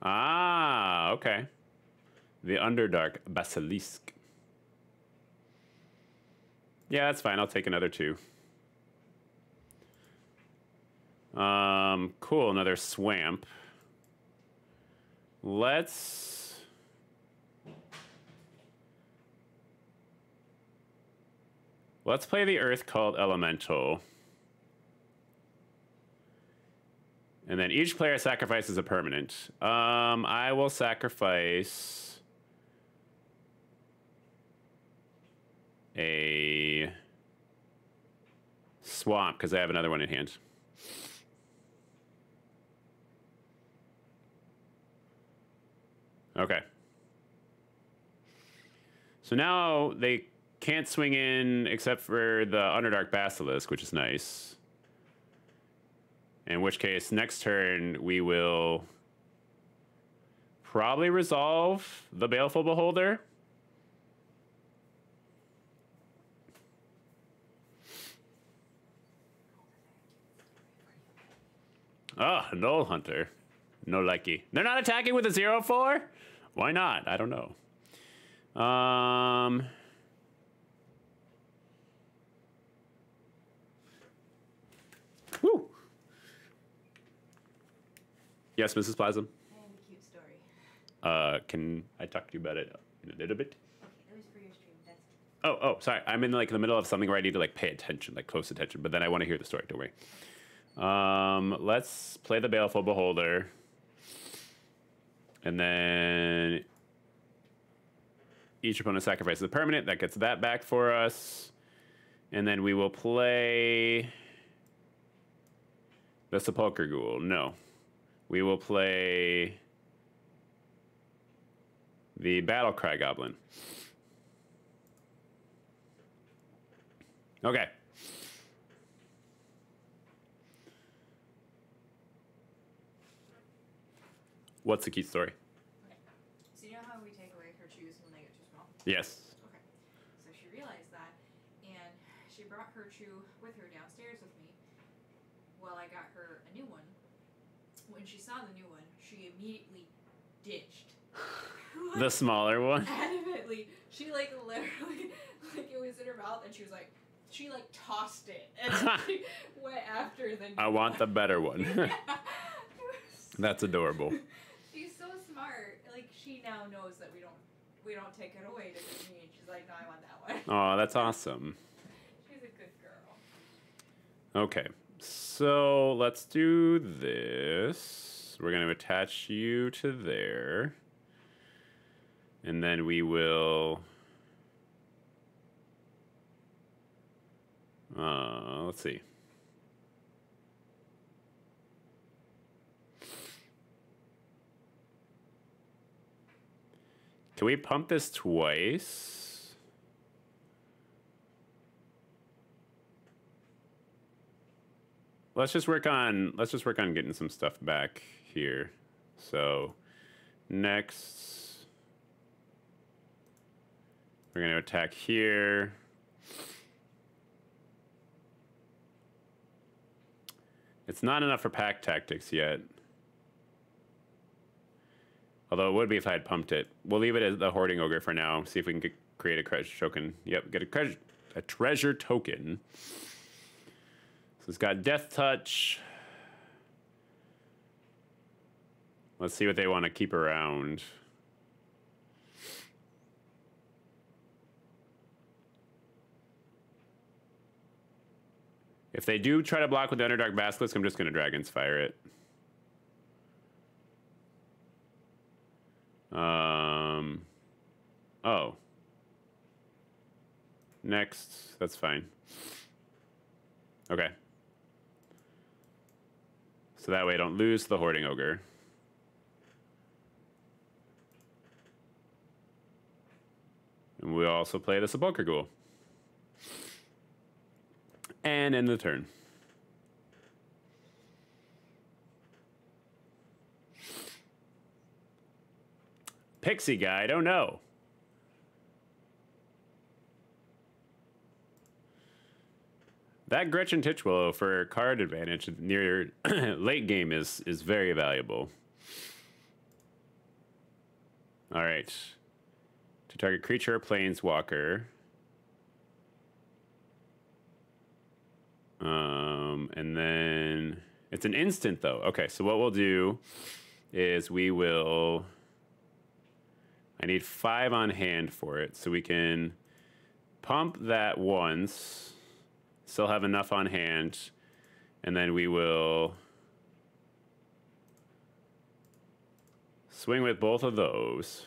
Ah, okay. The Underdark Basilisk. Yeah, that's fine. I'll take another 2. Cool. Another Swamp. Let's play the Earth Cult Elemental. And then each player sacrifices a permanent. I will sacrifice a Swamp because I have another one in hand. Okay. So now they can't swing in except for the Underdark Basilisk, which is nice. In which case, next turn, we will probably resolve the Baleful Beholder. Oh, Null Hunter. No likey. They're not attacking with a 0/4? Why not? I don't know. Woo. Yes, Mrs. Plasm. I have a cute story. Can I talk to you about it in a little bit? Okay, it was for your stream. That's Oh, sorry. I'm in like the middle of something where I need to like pay attention, like close attention. But then I want to hear the story. Don't worry. Let's play the Baleful Beholder, and then Each opponent sacrifices a permanent. That gets that back for us. And then we will play the Sepulchre Ghoul. No. We will play the Battlecry Goblin. Okay. What's the key story? Okay. So you know how we take away her shoes when they get too small? Yes. Okay. So she realized that, and she brought her shoe with her downstairs with me. Well, I got her a new one. When she saw the new one, she immediately ditched. The smaller one? Adamantly. She, like, literally, like, it was in her mouth, and she was like, she, like, tossed it, and then she went after the new I want the better one. Yeah. That's adorable. She's so smart. Like, she now knows that we don't take it away to me, and she's like, no, I want that one. Oh, that's awesome. She's a good girl. Okay, so let's do this. We're going to attach you to there. And then we will... let's see. Can we pump this twice? Let's just work on getting some stuff back here. So next we're going to attack here. It's not enough for pack tactics yet. Although it would be if I had pumped it. We'll leave it as the Hoarding Ogre for now. See if we can create a treasure token. Yep, get a treasure token. So it's got Death Touch. Let's see what they want to keep around. If they do try to block with the Underdark Basilisk, I'm just going to Dragon's Fire it. Oh. Next. That's fine. Okay. So that way I don't lose the Hoarding Ogre. And we'll also play the Sepulchre Ghoul. And end the turn. Pixie guy, I don't know. That Gretchen Titchwillow for card advantage near late game is very valuable. All right. To target creature or planeswalker. And then it's an instant though. Okay, so what we'll do is we will... I need 5 on hand for it, so we can pump that once, still have enough on hand, and then we will swing with both of those.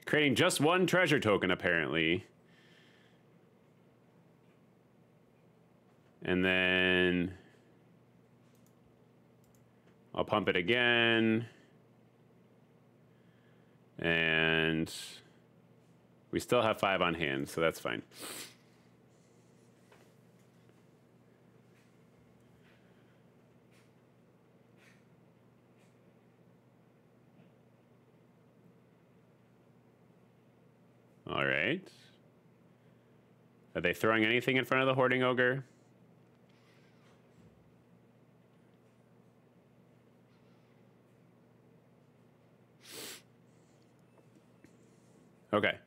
Creating just one treasure token, apparently. And then I'll pump it again. And we still have 5 on hand, so that's fine. All right. Are they throwing anything in front of the Hoarding Ogre? Okay,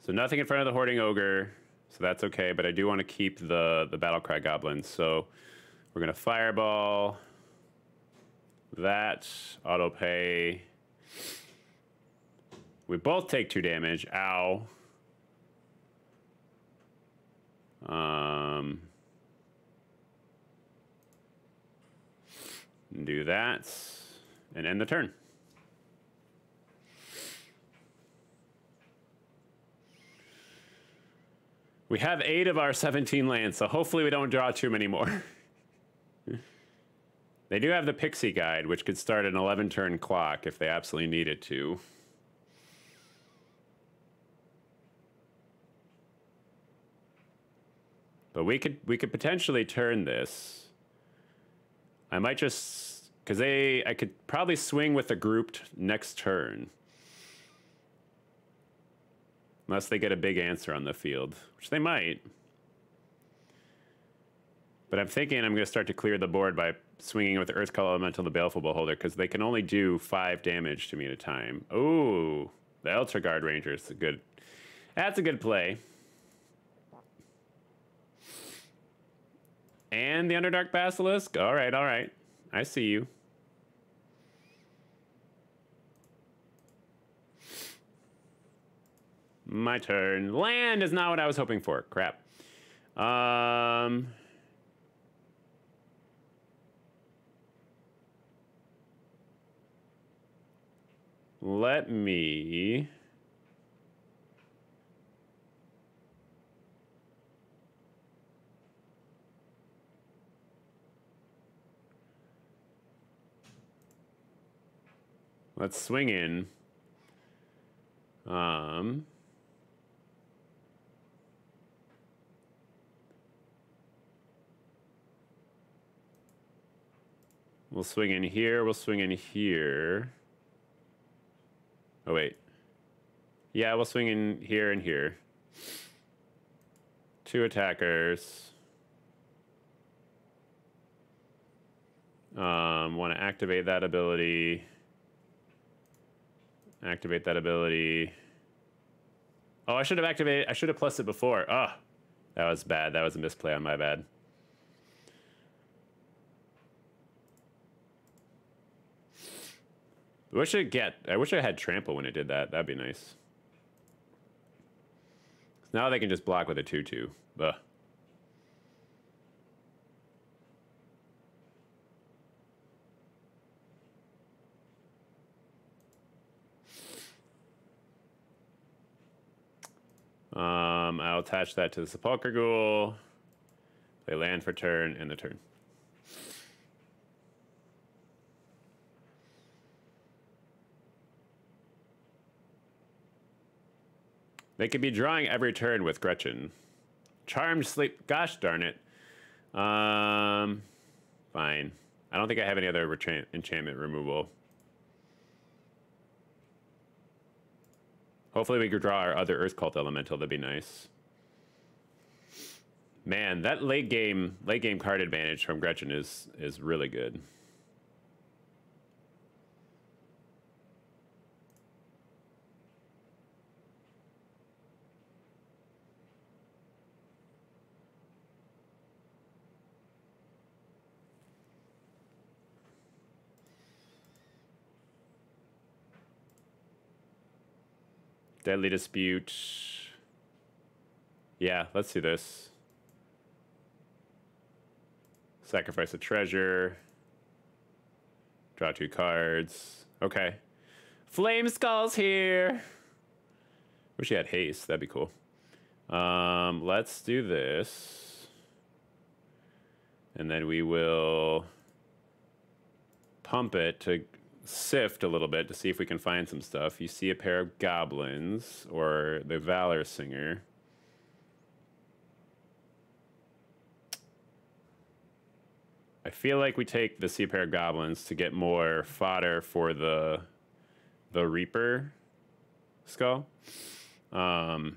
so nothing in front of the Hoarding Ogre, so that's okay, but I do want to keep the Battlecry Goblins, so we're going to Fireball, that, auto pay. We both take 2 damage, ow. Do that, and end the turn. We have 8 of our 17 lands, so hopefully we don't draw too many more. They do have the Pixie Guide, which could start an 11-turn clock if they absolutely needed to. But we could potentially turn this. I might just, because I could probably swing with the grouped next turn. Unless they get a big answer on the field, which they might. But I'm thinking I'm going to start to clear the board by swinging with the Earth Color Elemental, the Baleful Beholder, because they can only do 5 damage to me at a time. Ooh, the Ultra Guard Ranger is good. That's a good play. And the Underdark Basilisk? All right, all right. I see you. My turn. Land is not what I was hoping for. Crap. Let me... Let's swing in. We'll swing in here. We'll swing in here. Oh, wait. Yeah, we'll swing in here and here. 2 attackers. Want to activate that ability. Activate that ability. Oh, I should have activated. I should have plussed it before. Oh, that was bad. That was a misplay on my bad. I wish I had trample when it did that. That'd be nice. Now they can just block with a 2/2. Ugh. I'll attach that to the Sepulchre Ghoul. They land for turn and the turn. They could be drawing every turn with Gretchen. Charmed Sleep. Gosh darn it. Fine. I don't think I have any other enchantment removal. Hopefully we could draw our other Earth Cult Elemental. That'd be nice. Man, that late game card advantage from Gretchen is really good. Deadly Dispute. Yeah, let's do this. Sacrifice a treasure. Draw 2 cards. Okay. Flame Skull's here. Wish he had haste. That'd be cool. Let's do this. And then we will pump it to sift a little bit to see if we can find some stuff. You see a pair of goblins or the Valor Singer. I feel like we take the see a pair of goblins to get more fodder for the Reaper skull. So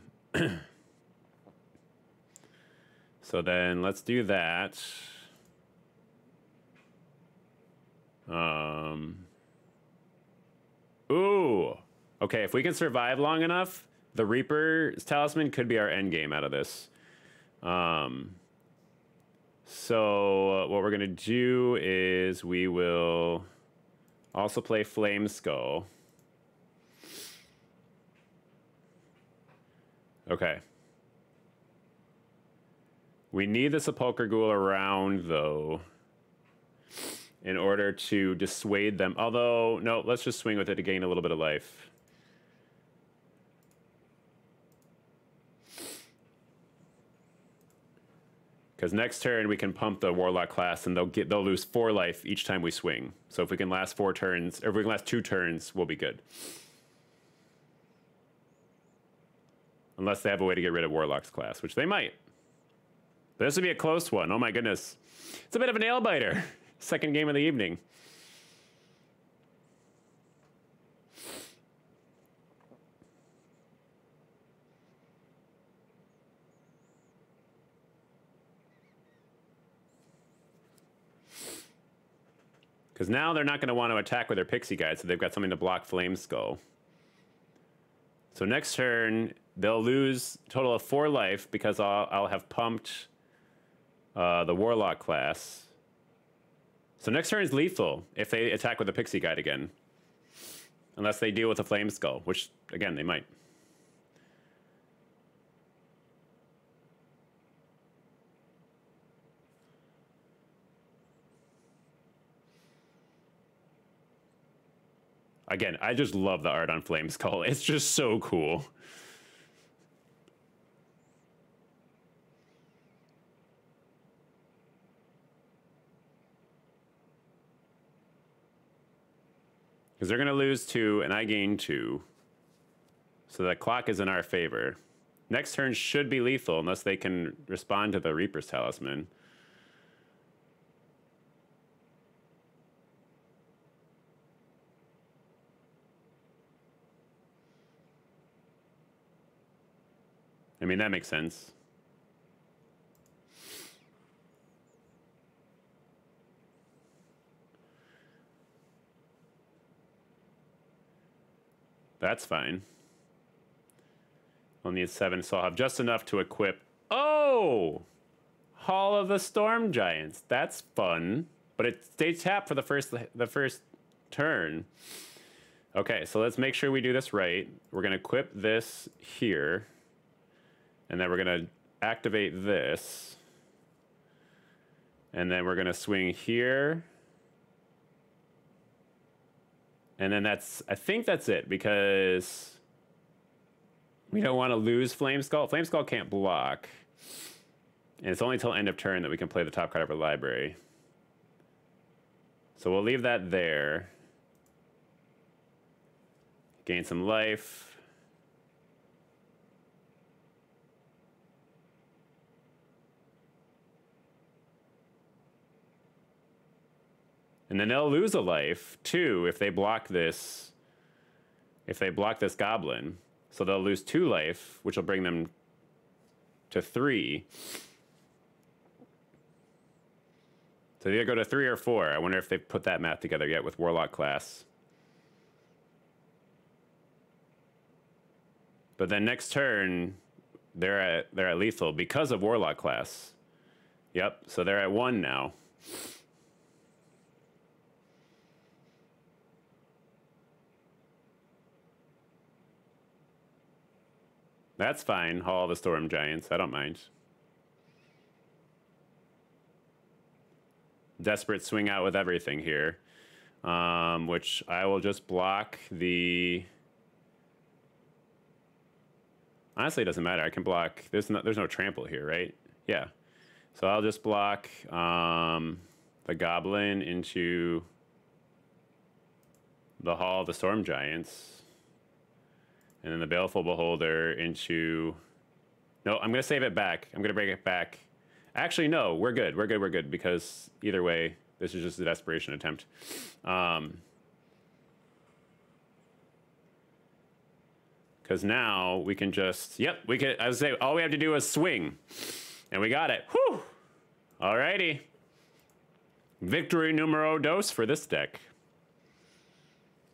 then let's do that. Ooh. Okay, if we can survive long enough, the Reaper's Talisman could be our end game out of this. So what we're going to do is we will also play Flame Skull. Okay. We need the Sepulchre Ghoul around, though, in order to dissuade them. Although, no, let's just swing with it to gain a little bit of life. Because next turn we can pump the Warlock class, and they'll lose 4 life each time we swing. So if we can last 4 turns, or if we can last 2 turns, we'll be good. Unless they have a way to get rid of Warlock's class, which they might. But this would be a close one. Oh my goodness. It's a bit of a nail biter. Second game of the evening. Because now they're not going to want to attack with their Pixie Guide, so they've got something to block Flame Skull. So next turn, they'll lose a total of 4 life because I'll have pumped the Warlock class. So next turn is lethal if they attack with the Pixie Guide again. Unless they deal with a Flame Skull, which, again, they might. Again, I just love the art on Flame Skull. It's just so cool. Because they're going to lose 2, and I gain 2. So the clock is in our favor. Next turn should be lethal, unless they can respond to the Reaper's Talisman. I mean, that makes sense. That's fine. I'll need 7, so I'll have just enough to equip. Oh! Hall of the Storm Giants. That's fun. But it stays tapped for the first turn. Okay, so let's make sure we do this right. We're going to equip this here. And then we're going to activate this. And then we're going to swing here. And then I think that's it, because we don't want to lose Flame Skull. Flame Skull can't block. And it's only till end of turn that we can play the top card of our library. So we'll leave that there. Gain some life. And then they'll lose a life, too, if they block this. If they block this goblin. So they'll lose 2 life, which will bring them to 3. So they either go to 3 or 4. I wonder if they've put that math together yet with Warlock class. But then next turn, they're at lethal because of Warlock class. Yep, so they're at 1 now. That's fine, Hall of the Storm Giants. I don't mind. Desperate swing out with everything here. Which I will just block the... Honestly, it doesn't matter. I can block... There's no trample here, right? Yeah. So I'll just block the Goblin into the Hall of the Storm Giants. And then the Baleful Beholder into... No, I'm going to save it back. I'm going to bring it back. Actually, no, we're good. We're good, we're good. Because either way, this is just a desperation attempt. Because now we can just... Yep, we can... I was saying, all we have to do is swing. And we got it. Whew! Alrighty. Victory numero dos for this deck.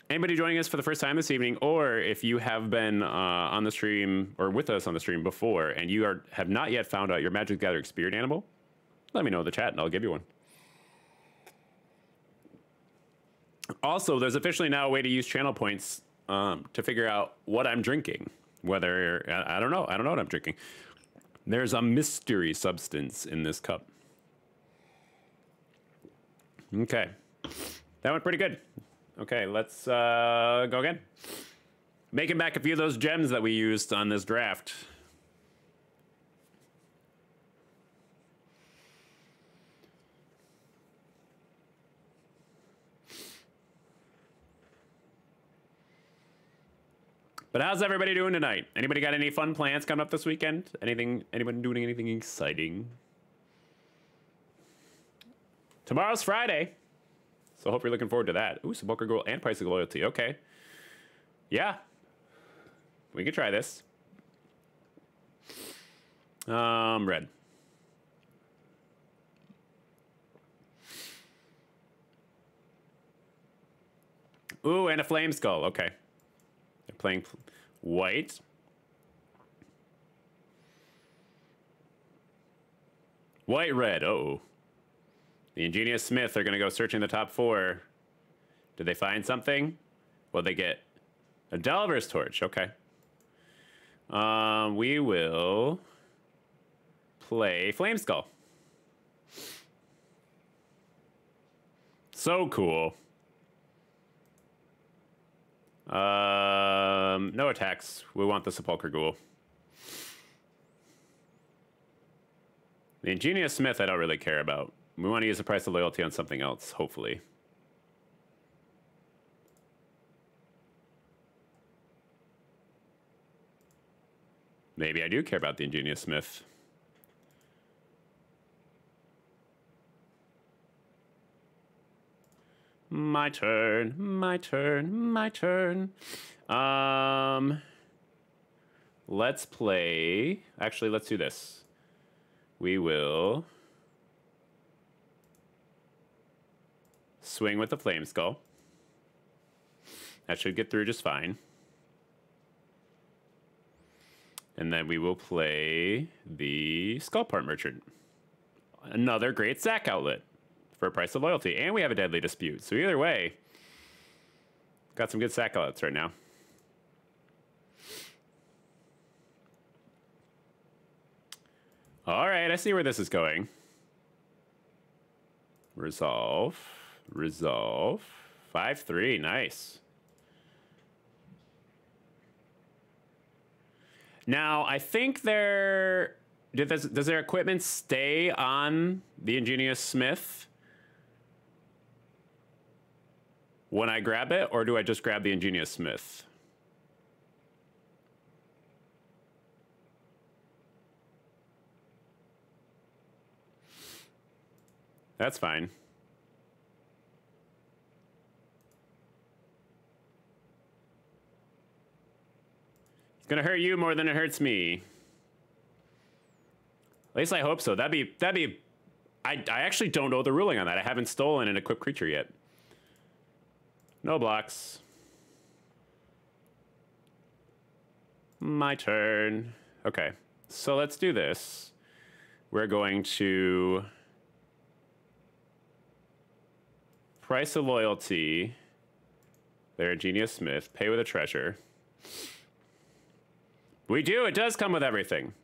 Anybody joining us for the first time this evening, or if you have been on the stream or with us on the stream before and you have not yet found out your Magic the Gathering Spirit Animal, let me know in the chat and I'll give you one. Also, there's officially now a way to use channel points to figure out what I'm drinking. Whether, I don't know what I'm drinking. There's a mystery substance in this cup. Okay, that went pretty good. Okay, let's go again. Making back a few of those gems that we used on this draft. But how's everybody doing tonight? Anybody got any fun plans coming up this weekend? Anyone doing anything exciting? Tomorrow's Friday, so hope you're looking forward to that. Ooh, Sepulchre Gold and Price of Loyalty. Okay. Yeah. We could try this. Red. Ooh, and a Flame Skull. Okay. They're playing white. White, red. Uh-oh. The Ingenious Smith are going to go searching the top 4. Did they find something? Well, they get a Delver's Torch. Okay. We will play Flame Skull. So cool. No attacks. We want the Sepulchre Ghoul. The Ingenious Smith I don't really care about. We want to use the Price of Loyalty on something else, hopefully. Maybe I do care about the Ingenious Smith. My turn, my turn, my turn. Let's play. Actually, let's do this. We will swing with the Flame Skull. That should get through just fine. And then we will play the Skull Part Merchant. Another great sack outlet for a Price of Loyalty. And we have a Deadly Dispute. So either way, got some good sack outlets right now. All right, I see where this is going. Resolve. Resolve. 5-3, nice. Now, I think does their equipment stay on the Ingenious Smith when I grab it, or do I just grab the Ingenious Smith? That's fine. It's gonna hurt you more than it hurts me. At least I hope so. That'd be. I actually don't know the ruling on that. I haven't stolen an equipped creature yet. No blocks. My turn. Okay, so let's do this. We're going to Price of Loyalty. Their Ingenious Smith. Pay with a treasure. We do. It does come with everything.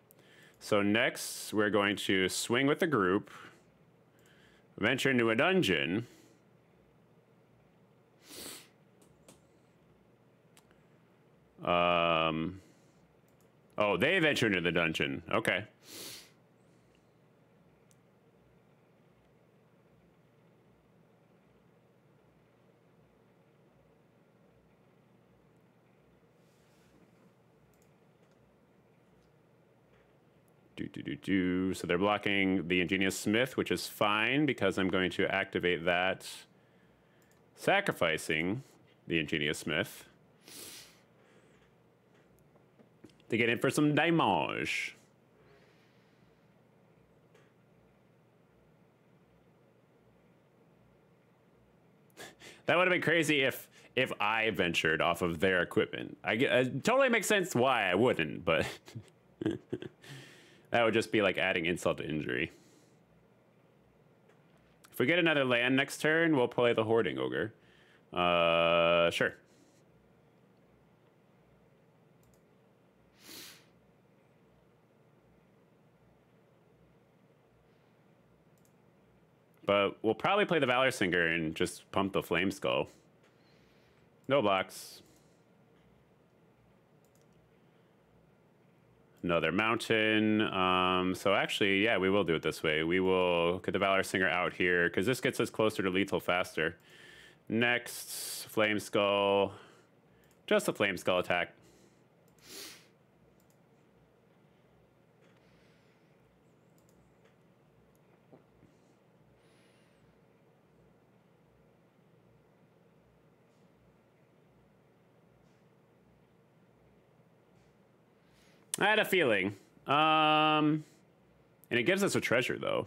So next, we're going to swing with the group. Venture into a dungeon. Oh, they venture into the dungeon. Okay. So they're blocking the Ingenious Smith, which is fine because I'm going to activate that, sacrificing the Ingenious Smith to get in for some damage. That would have been crazy if I ventured off of their equipment. It totally makes sense why I wouldn't, but that would just be like adding insult to injury. If we get another land next turn, we'll play the Hoarding Ogre. Sure. But we'll probably play the Valor Singer and just pump the Flame Skull. No blocks. Another mountain. So actually, yeah, we will do it this way. We will get the Valor Singer out here because this gets us closer to lethal faster. Next, Flame Skull. Just a Flame Skull attack. I had a feeling. And it gives us a treasure, though.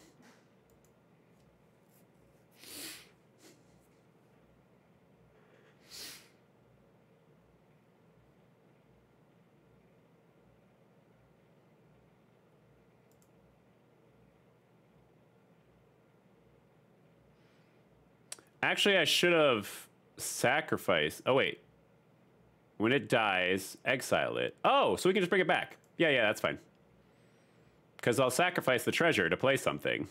Actually, I should have sacrificed. Oh, wait. When it dies, exile it. Oh, so we can just bring it back. Yeah, that's fine. Because I'll sacrifice the treasure to play something.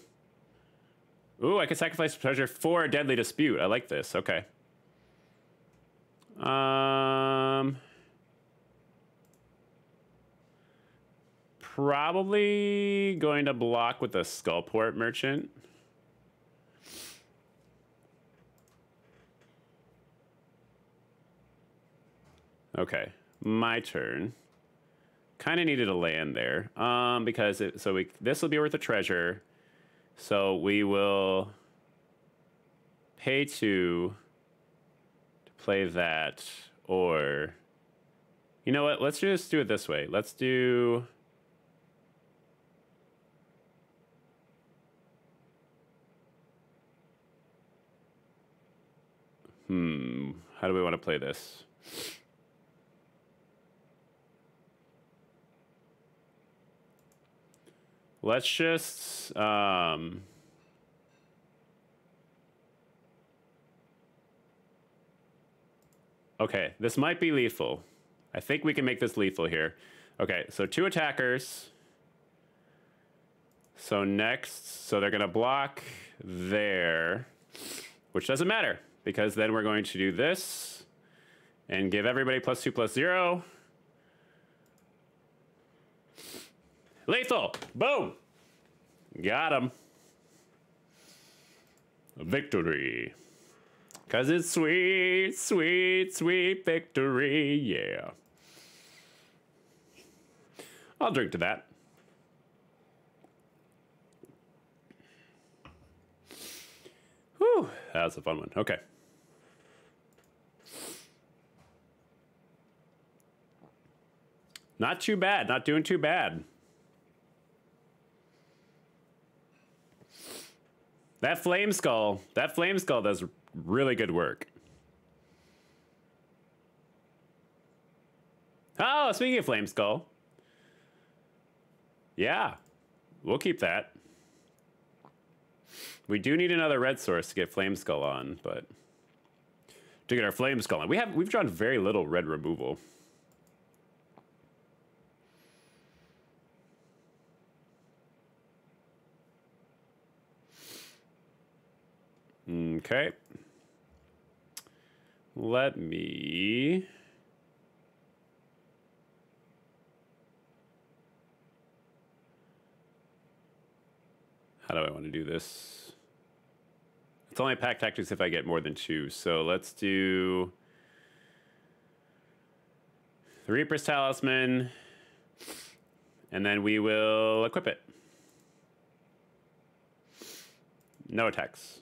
Ooh, I can sacrifice the treasure for a deadly dispute. I like this. Okay. Probably going to block with the Skullport Merchant. Okay, my turn. Kind of needed a land there, because this will be worth a treasure. So we will pay two to play that, or you know what? Let's just do it this way. Let's do. How do we want to play this? Let's just, okay, this might be lethal. I think we can make this lethal here. Okay, so 2 attackers. So next, so they're gonna block there, which doesn't matter, because then we're going to do this and give everybody +2/+0. Lethal! Boom! Got him. Victory. Because it's sweet, sweet, sweet victory, yeah. I'll drink to that. Whew, that was a fun one. Okay. Not too bad, not doing too bad. That flame skull does really good work. Oh, speaking of flame skull. Yeah, we'll keep that. We do need another red source to get flame skull on, but to get our flame skull on, we've drawn very little red removal. Okay. Let me... How do I want to do this? It's only pack tactics if I get more than 2. So let's do the Reaper's Talisman, and then we will equip it. No attacks.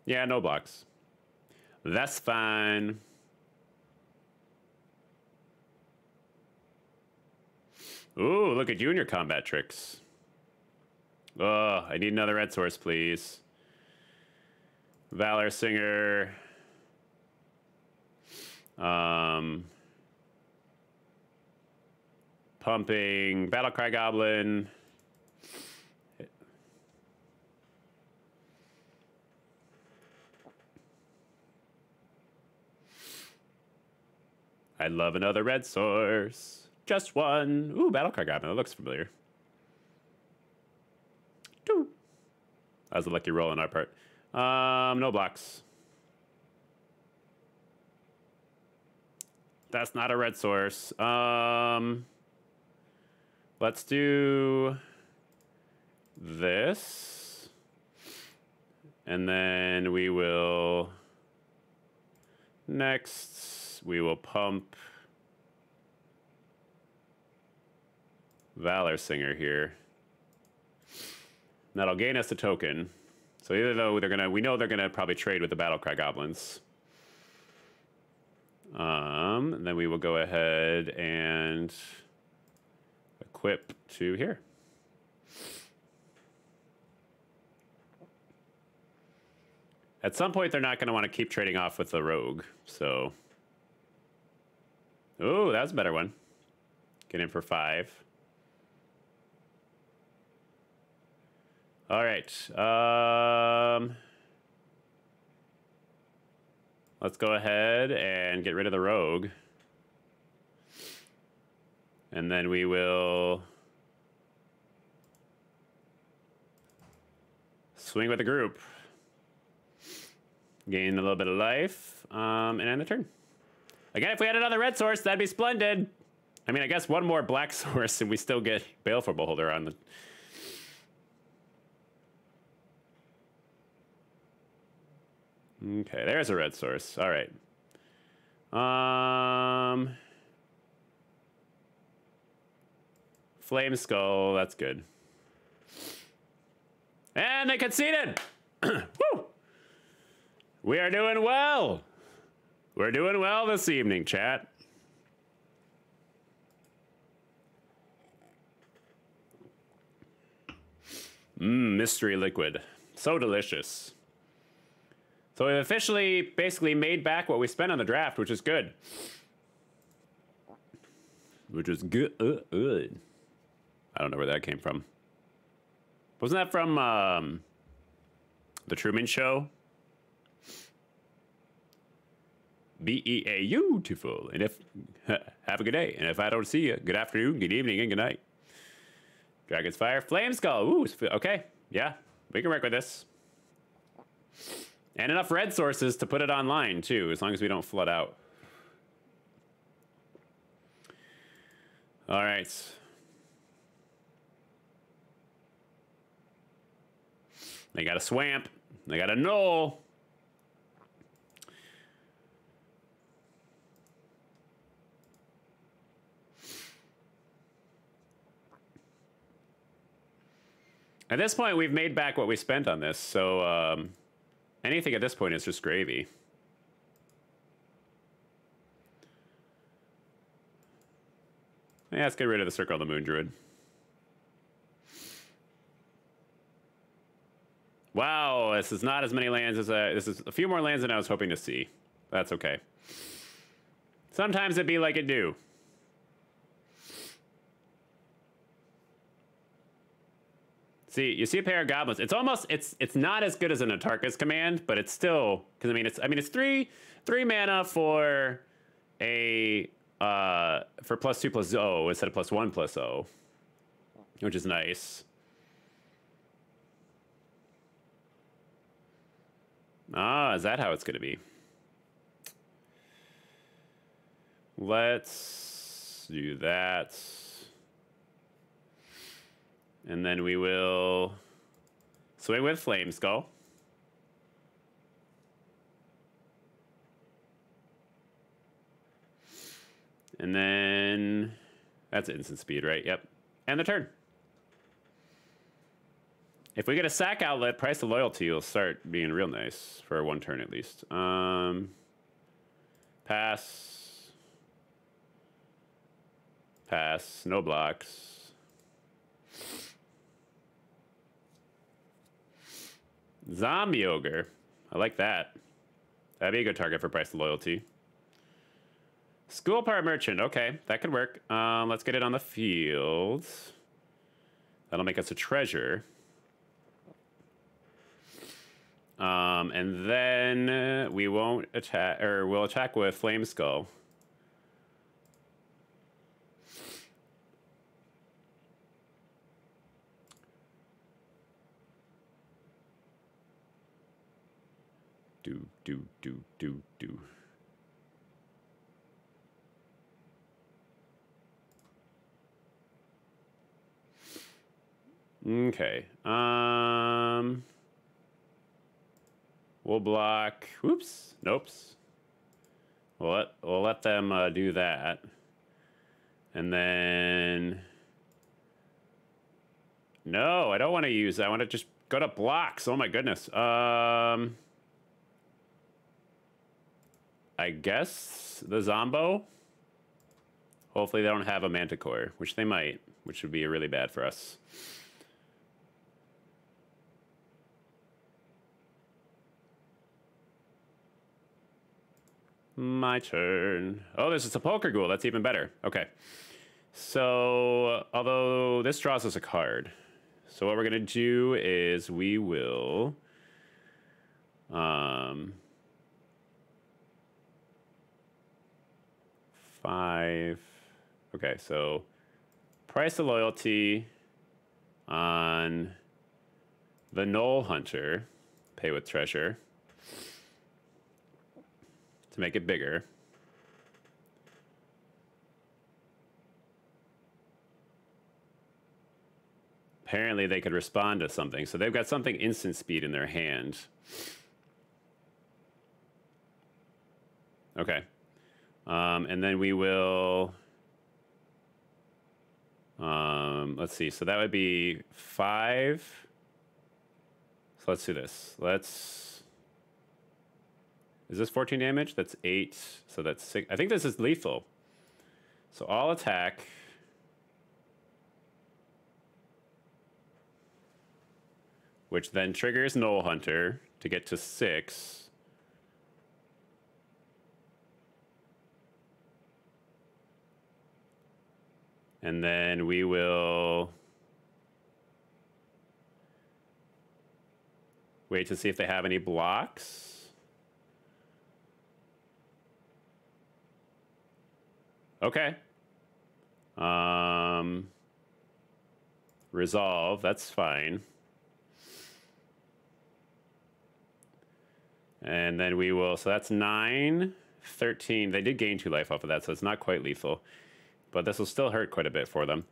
Yeah, no blocks. That's fine. Ooh, look at you and your combat tricks. Oh, I need another red source, please. Valor Singer. Pumping. Battlecry Goblin. I'd love another red source. Just one. Ooh, Battlecry Goblin. That looks familiar. Doo. That was a lucky roll on our part. No blocks. That's not a red source. Let's do this. And then we will... Next, we will pump Valor Singer here. That'll gain us a token. So even though we know they're gonna probably trade with the Battlecry Goblins. And then we will go ahead and equip to here. At some point, they're not going to want to keep trading off with the rogue, so... Oh, that's a better one. Get in for 5. All right. Let's go ahead and get rid of the rogue. And then we will swing with the group. Gain a little bit of life, and end the turn. Again, if we had another red source, that'd be splendid. I mean, I guess one more black source, and we still get Baleful Beholder on the... Okay, there's a red source. All right. Flame Skull, that's good. And they conceded! Woo! We are doing well. We're doing well this evening, chat. Mystery liquid. So delicious. So we officially basically made back what we spent on the draft, which is good. Which is good. I don't know where that came from. Wasn't that from The Truman Show? Beautiful. And if have a good day. And if I don't see you, good afternoon, good evening, and good night. Dragon's Fire, Flame Skull. Ooh, okay. Yeah, we can work with this. And enough red sources to put it online, too, as long as we don't flood out. All right. They got a swamp. They got a knoll. At this point, we've made back what we spent on this, so anything at this point is just gravy. Yeah, let's get rid of the Circle of the Moon Druid. Wow, this is not as many lands as this is a few more lands than I was hoping to see. That's okay. Sometimes it be like it do. See, you see a pair of goblins. It's almost it's not as good as an Atarka's command, but it's still because I mean it's three mana for a for +2/+0 instead of +1/+0, which is nice. Ah, is that how it's gonna be? Let's do that. And then we will swing with Flame Skull. And then that's instant speed, right? Yep. And the turn. If we get a sack outlet, Price of Loyalty will start being real nice for one turn at least. Pass. Pass. No blocks. Zombie Ogre. I like that. That'd be a good target for Price of Loyalty. School Part Merchant. Okay, that could work. Let's get it on the field. That'll make us a treasure. And then we won't attack, or we'll attack with Flame Skull. Do. Okay. We'll block. Whoops. Nopes. We'll let them do that. And then... No, I don't want to use that. I want to just go to blocks. Oh my goodness. I guess the Zombo. Hopefully they don't have a Manticore, which they might, which would be really bad for us. My turn. Oh, there's a Sepulchre Ghoul. That's even better. Okay. So, although this draws us a card. So what we're going to do is we will... five... Okay, so price of loyalty on the Knoll Hunter. Pay with treasure. To make it bigger. Apparently they could respond to something. So they've got something instant speed in their hand. Okay. And then we will... let's see. So that would be 5. So let's do this. Is this 14 damage? That's 8. So that's 6. I think this is lethal. So I'll attack. Which then triggers Knoll Hunter to get to 6. And then we will wait to see if they have any blocks. Okay. Resolve, that's fine. And then we will, so that's 9, 13. They did gain 2 life off of that, so it's not quite lethal. But this will still hurt quite a bit for them.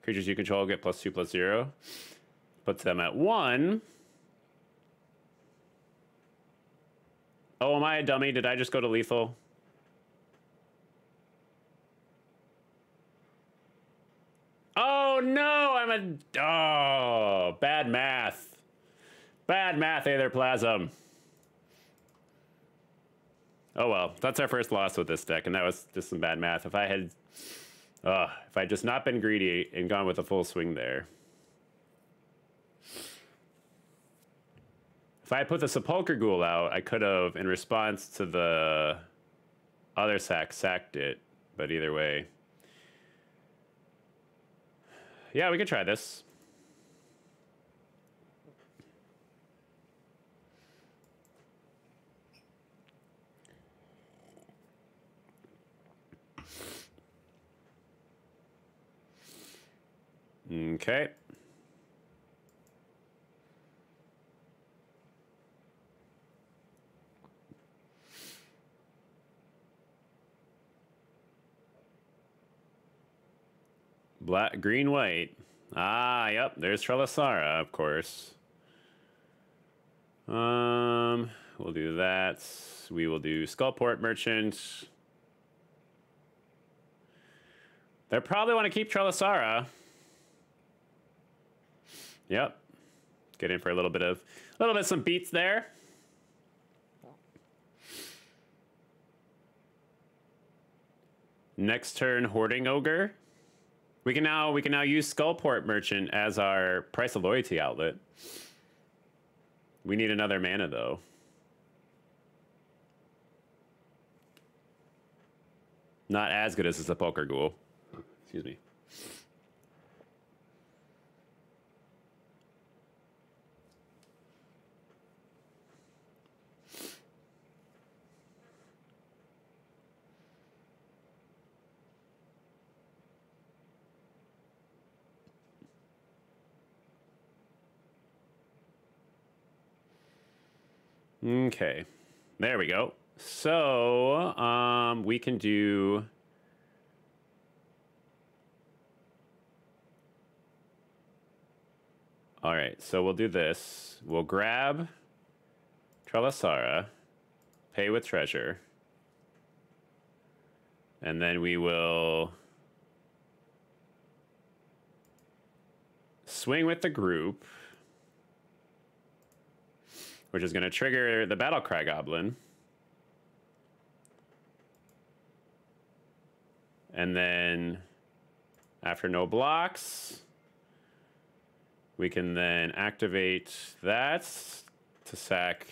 Creatures you control get +2/+0. Puts them at 1. Oh, am I a dummy? Did I just go to lethal? Oh, no, oh, bad math. Bad math, Aetherplasm. Oh, well, that's our first loss with this deck, and that was just some bad math. If I had just not been greedy and gone with a full swing there. If I had put the Sepulchre Ghoul out, I could have, in response to the other sacked it, but either way. Yeah, we could try this. Okay. Black, green, white. Ah, yep, there's Trelasara, of course. We'll do that. We will do Skullport Merchant. They probably want to keep Trelasara. Yep. Get in for a little bit some beats there. Next turn, Hoarding Ogre. We can now use Skullport Merchant as our price of loyalty outlet. We need another mana though. Not as good as the Sepulchre Ghoul. Excuse me. Okay, there we go. So, we can do... All right, so we'll do this. We'll grab Trelasara, pay with treasure, and then we will swing with the group, which is going to trigger the Battlecry Goblin. And then, after no blocks, we can then activate that to sack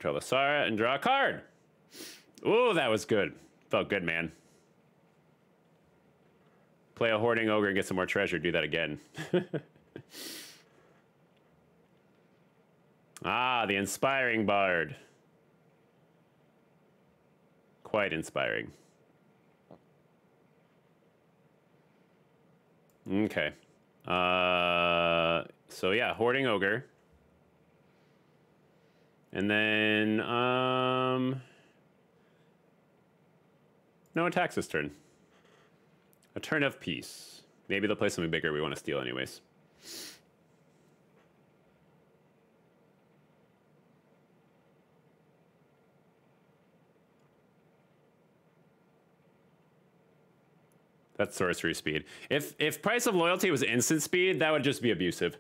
Trelisara and draw a card. Ooh, that was good. Felt good, man. Play a Hoarding Ogre and get some more treasure. Do that again. Ah, the Inspiring Bard. Quite inspiring. Okay. So yeah, Hoarding Ogre. And then, no attacks this turn. A turn of peace. Maybe they'll play something bigger we want to steal anyways. That's sorcery speed. If Price of Loyalty was instant speed, that would just be abusive.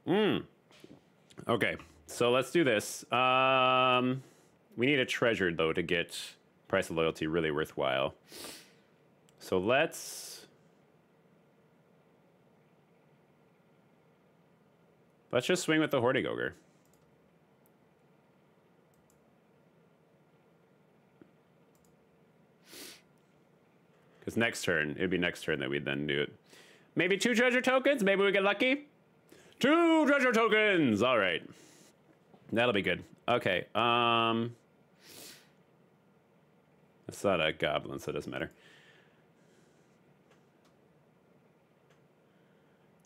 Okay, so let's do this. We need a treasure, though, to get Price of Loyalty really worthwhile. So let's just swing with the Hoarding Ogre. Because next turn, it'd be next turn that we'd then do it. Maybe 2 treasure tokens? Maybe we get lucky? 2 treasure tokens! All right. That'll be good. Okay. It's not a goblin, so it doesn't matter.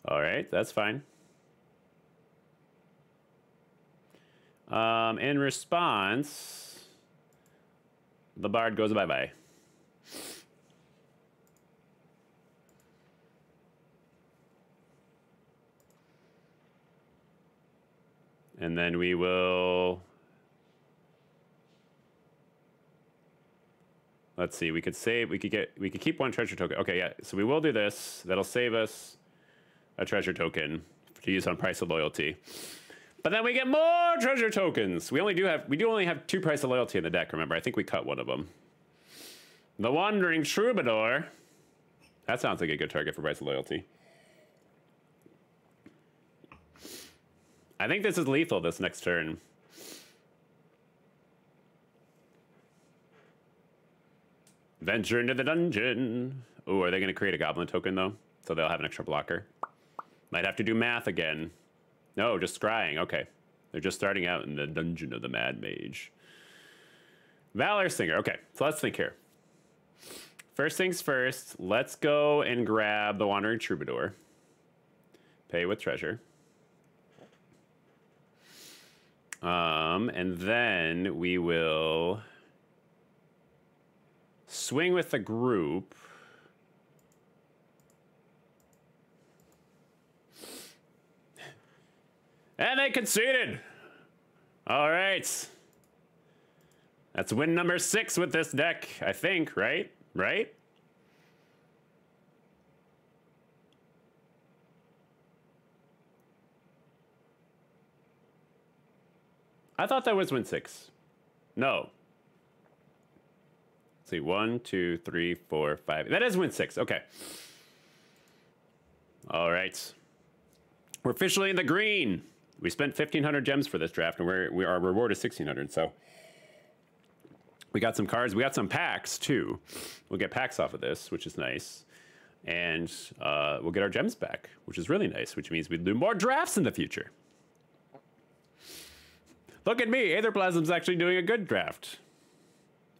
All right, that's fine. In response, the bard goes bye-bye. And then we will... Let's see, we could save, we could keep 1 treasure token. Okay, yeah, so we will do this. That'll save us a treasure token to use on Price of Loyalty. But then we get more treasure tokens. We do only have 2 Price of Loyalty in the deck, remember? I think we cut one of them. The Wandering Troubadour. That sounds like a good target for Price of Loyalty. I think this is lethal this next turn. Venture into the dungeon. Oh, are they going to create a goblin token, though? So they'll have an extra blocker. Might have to do math again. No, just scrying. Okay. They're just starting out in the Dungeon of the Mad Mage. Valor Singer. Okay, so let's think here. First things first, let's go and grab the Wandering Troubadour. Pay with treasure. And then we will swing with the group. And they conceded. All right. That's win number 6 with this deck, I think, right? Right? I thought that was win 6. No. Let's see, 1, 2, 3, 4, 5. That is win 6. Okay. All right. We're officially in the green. We spent 1,500 gems for this draft, and our reward is 1,600. So we got some cards. We got some packs too. We'll get packs off of this, which is nice, and we'll get our gems back, which is really nice. Which means we'll do more drafts in the future. Look at me. Aetherplasm's actually doing a good draft.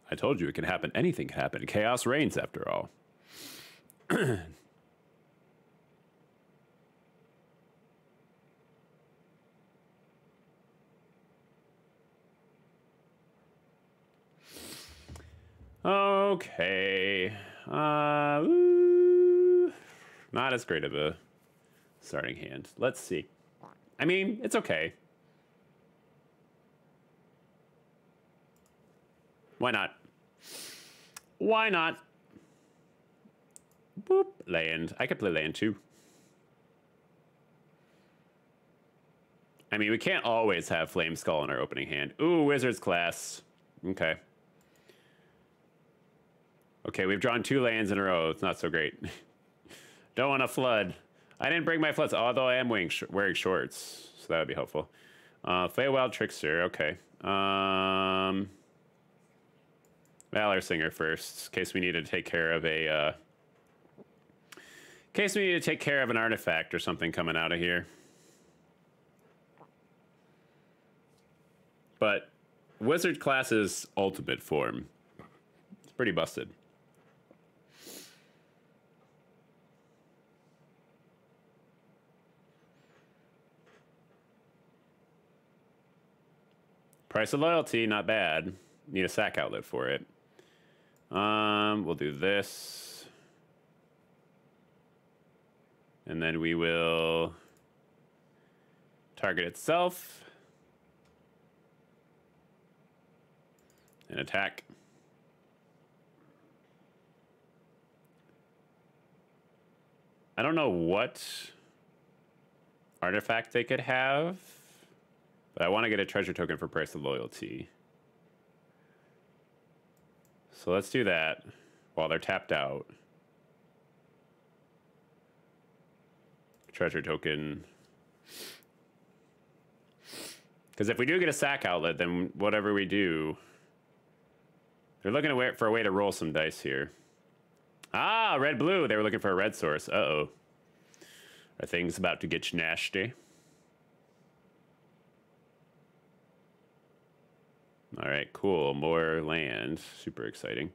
I told you it can happen. Anything can happen. Chaos reigns, after all. Okay. Not as great of a starting hand. Let's see. I mean, it's okay. Why not? Why not? Boop. Land. I could play land too. I mean, we can't always have Flame Skull in our opening hand. Ooh, Wizard's Class. Okay. Okay, we've drawn 2 lands in a row. It's not so great. Don't want to flood. I didn't bring my floods, although I am wearing shorts, so that would be helpful. Feywild Trickster, okay. Valor Singer first, in case we need to take care of a... in case we need to take care of an artifact or something coming out of here. But Wizard class's ultimate form, it's pretty busted. Price of Loyalty, not bad. Need a sack outlet for it. We'll do this. And then we will target itself. And attack. I don't know what artifact they could have, but I want to get a treasure token for Price of Loyalty. So let's do that while they're tapped out. Treasure token. Because if we do get a sack outlet, then whatever we do... They're looking for a way to roll some dice here. Ah, red-blue. They were looking for a red source. Uh-oh. Are things about to get nasty? All right, cool. More land. Super exciting.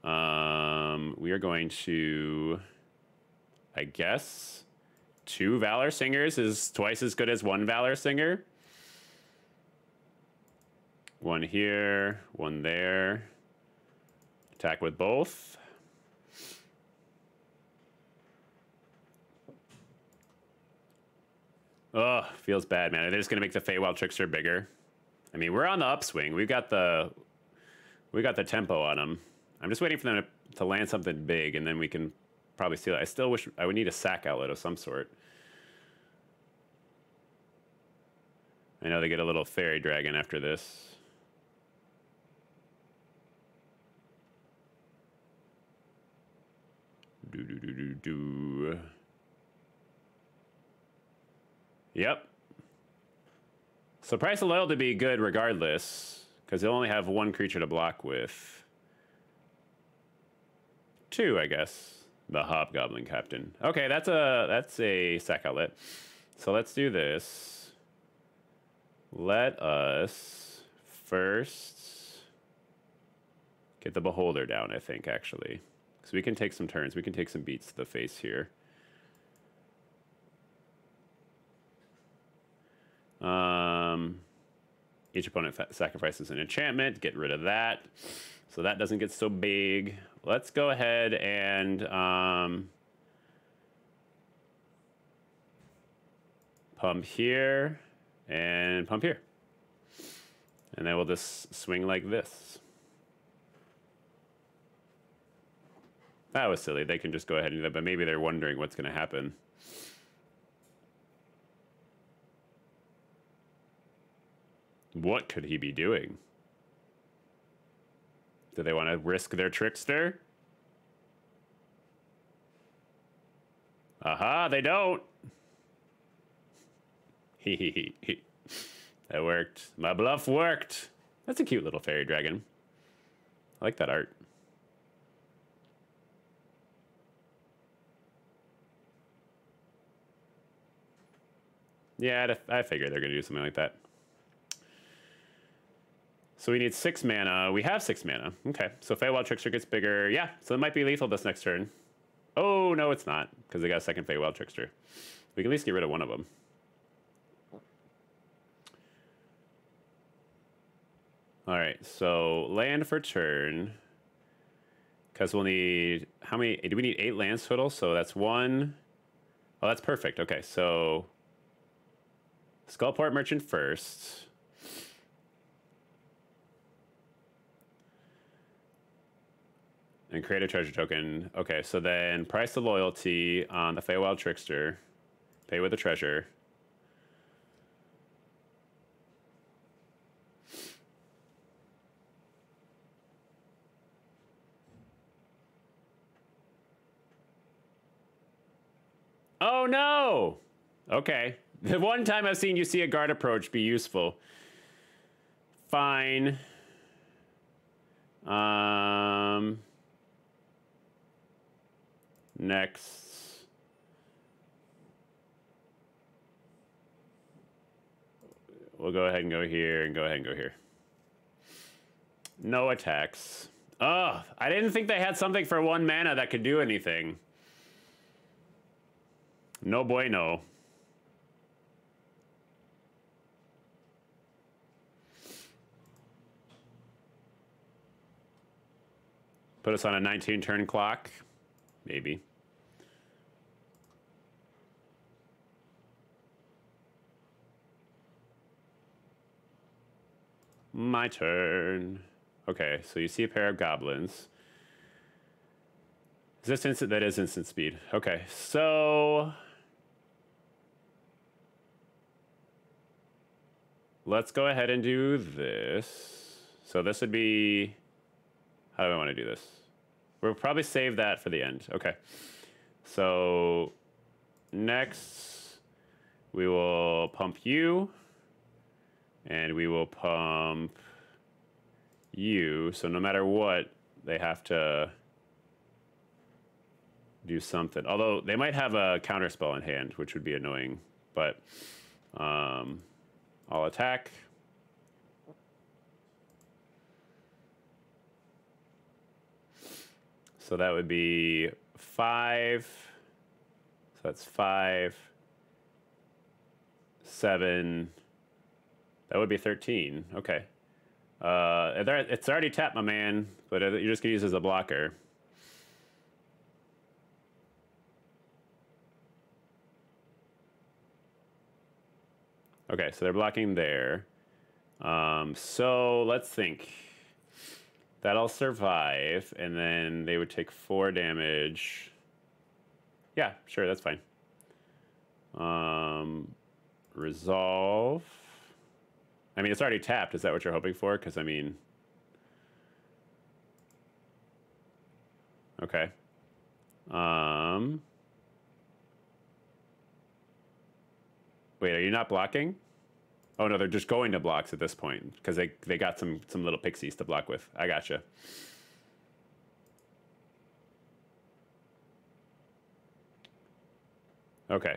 We are going to, I guess, 2 Valor Singers is twice as good as 1 Valor Singer. 1 here, 1 there. Attack with both. Ugh, feels bad, man. Are they just gonna make the Feywild Trickster bigger? I mean, we're on the upswing. We got the tempo on them. I'm just waiting for them to land something big, and then we can probably steal it. I still wish I would need a sack outlet of some sort. I know they get a little fairy dragon after this. Do. Yep. So Price of Loyalty be good regardless, because they'll only have 1 creature to block with. 2, I guess. The Hobgoblin Captain. Okay, that's a sack outlet. So let's do this. Let us first get the Beholder down, I think, actually. So we can take some turns. We can take some beats to the face here. Each opponent sacrifices an enchantment. Get rid of that. So that doesn't get so big. Let's go ahead and pump here and pump here. And then we'll just swing like this. That was silly. They can just go ahead and do that, but maybe they're wondering what's going to happen. What could he be doing? Do they want to risk their trickster? Aha, they don't. That worked. My bluff worked. That's a cute little fairy dragon. I like that art. Yeah, I figured they're going to do something like that. So we need 6 mana. We have 6 mana. Okay, so Feywild Trickster gets bigger. Yeah, so it might be lethal this next turn. Oh, no, it's not, because they got a second Feywild Trickster. We can at least get rid of one of them. All right, so land for turn. Because we'll need, how many, do we need 8 lands total? So that's 1. Oh, that's perfect. Okay, so Skullport Merchant first. And create a treasure token. Okay, so then Price of Loyalty on the Feywild Trickster. Pay with a treasure. Oh no! Okay. The one time I've seen you see a guard approach be useful. Fine. Next. We'll go ahead and go here and go ahead and go here. No attacks. Ugh, I didn't think they had something for 1 mana that could do anything. No bueno. Put us on a 19 turn clock. Maybe. My turn. Okay, so you see a pair of goblins. Is this instant? That is instant speed. Okay, so let's go ahead and do this. So this would be, how do I want to do this? We'll probably save that for the end. Okay. So next we will pump you and we will pump you. So no matter what, they have to do something. Although they might have a counterspell in hand, which would be annoying, but I'll attack. So that would be 5. So that's 5, 7. That would be 13. Okay. It's already tapped, my man, but you're just gonna use it as a blocker. Okay, so they're blocking there. So let's think. That'll survive, and then they would take 4 damage. Yeah, sure, that's fine. Resolve. I mean, it's already tapped. Is that what you're hoping for? Because, I mean... Okay. Wait, are you not blocking? Oh, no, they're just going to blocks at this point. Because they got some little pixies to block with. I gotcha. Okay.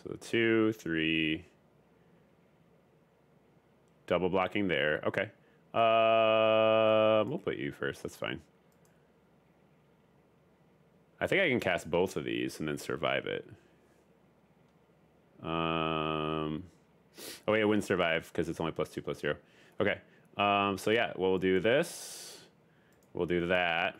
So 2, 3... Double blocking there. Okay. We'll put you first. That's fine. I think I can cast both of these and then survive it. Oh wait, it wouldn't survive because it's only +2/+0. Okay. So yeah, we'll do this. We'll do that.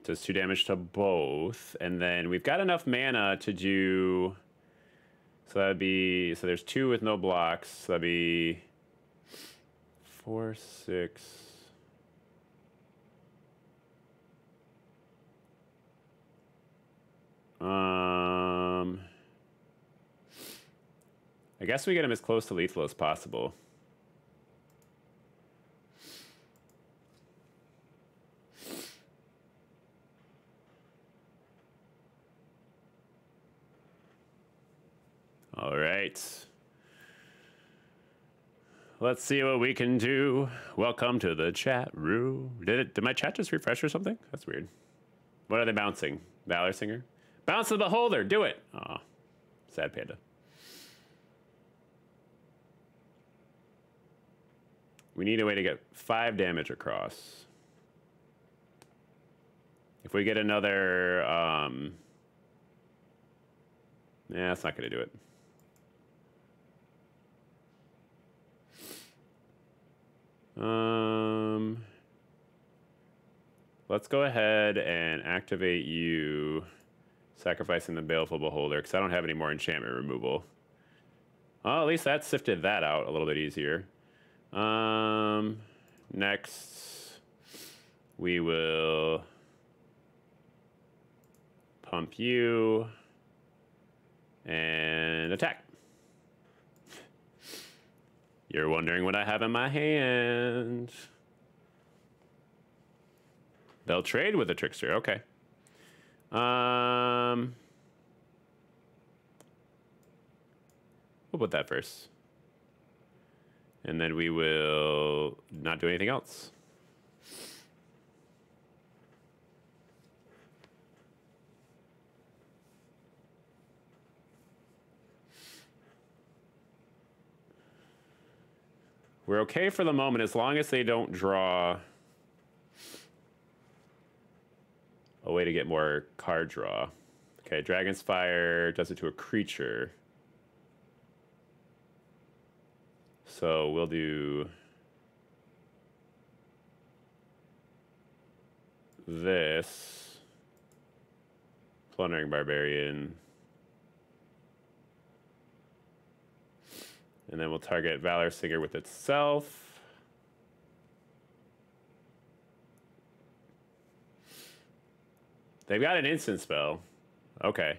Does 2 damage to both, and then we've got enough mana to do. So that'd be, so there's 2 with no blocks. So that'd be 4, 6. I guess we get him as close to lethal as possible. All right. Let's see what we can do. Welcome to the chat room. Did my chat just refresh or something? That's weird. What are they bouncing? Valor Singer? Bounce the Beholder. Do it. Aw. Sad panda. We need a way to get 5 damage across. If we get another... yeah, that's not going to do it. Let's go ahead and activate you, sacrificing the Baleful Beholder, because I don't have any more enchantment removal. Well, at least that sifted that out a little bit easier. Next, we will pump you and attack. You're wondering what I have in my hand. They'll trade with the trickster. Okay. We'll put that first. And then we will not do anything else. We're okay for the moment as long as they don't draw a way to get more card draw. Okay, Dragon's Fire does it to a creature. So we'll do this. Plundering Barbarian. And then we'll target Valor Singer with itself. They've got an instant spell. Okay.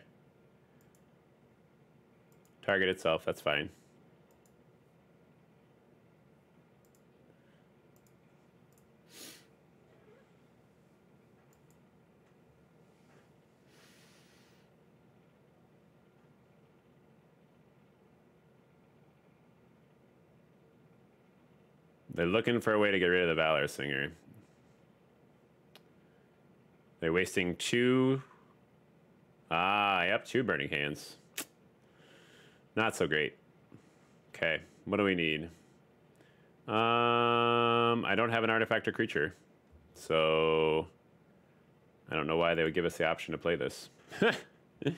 Target itself, that's fine. They're looking for a way to get rid of the Valor Singer. They're wasting two. Ah, yep, two Burning Hands. Not so great. Okay, what do we need? I don't have an artifact or creature. So I don't know why they would give us the option to play this. It'd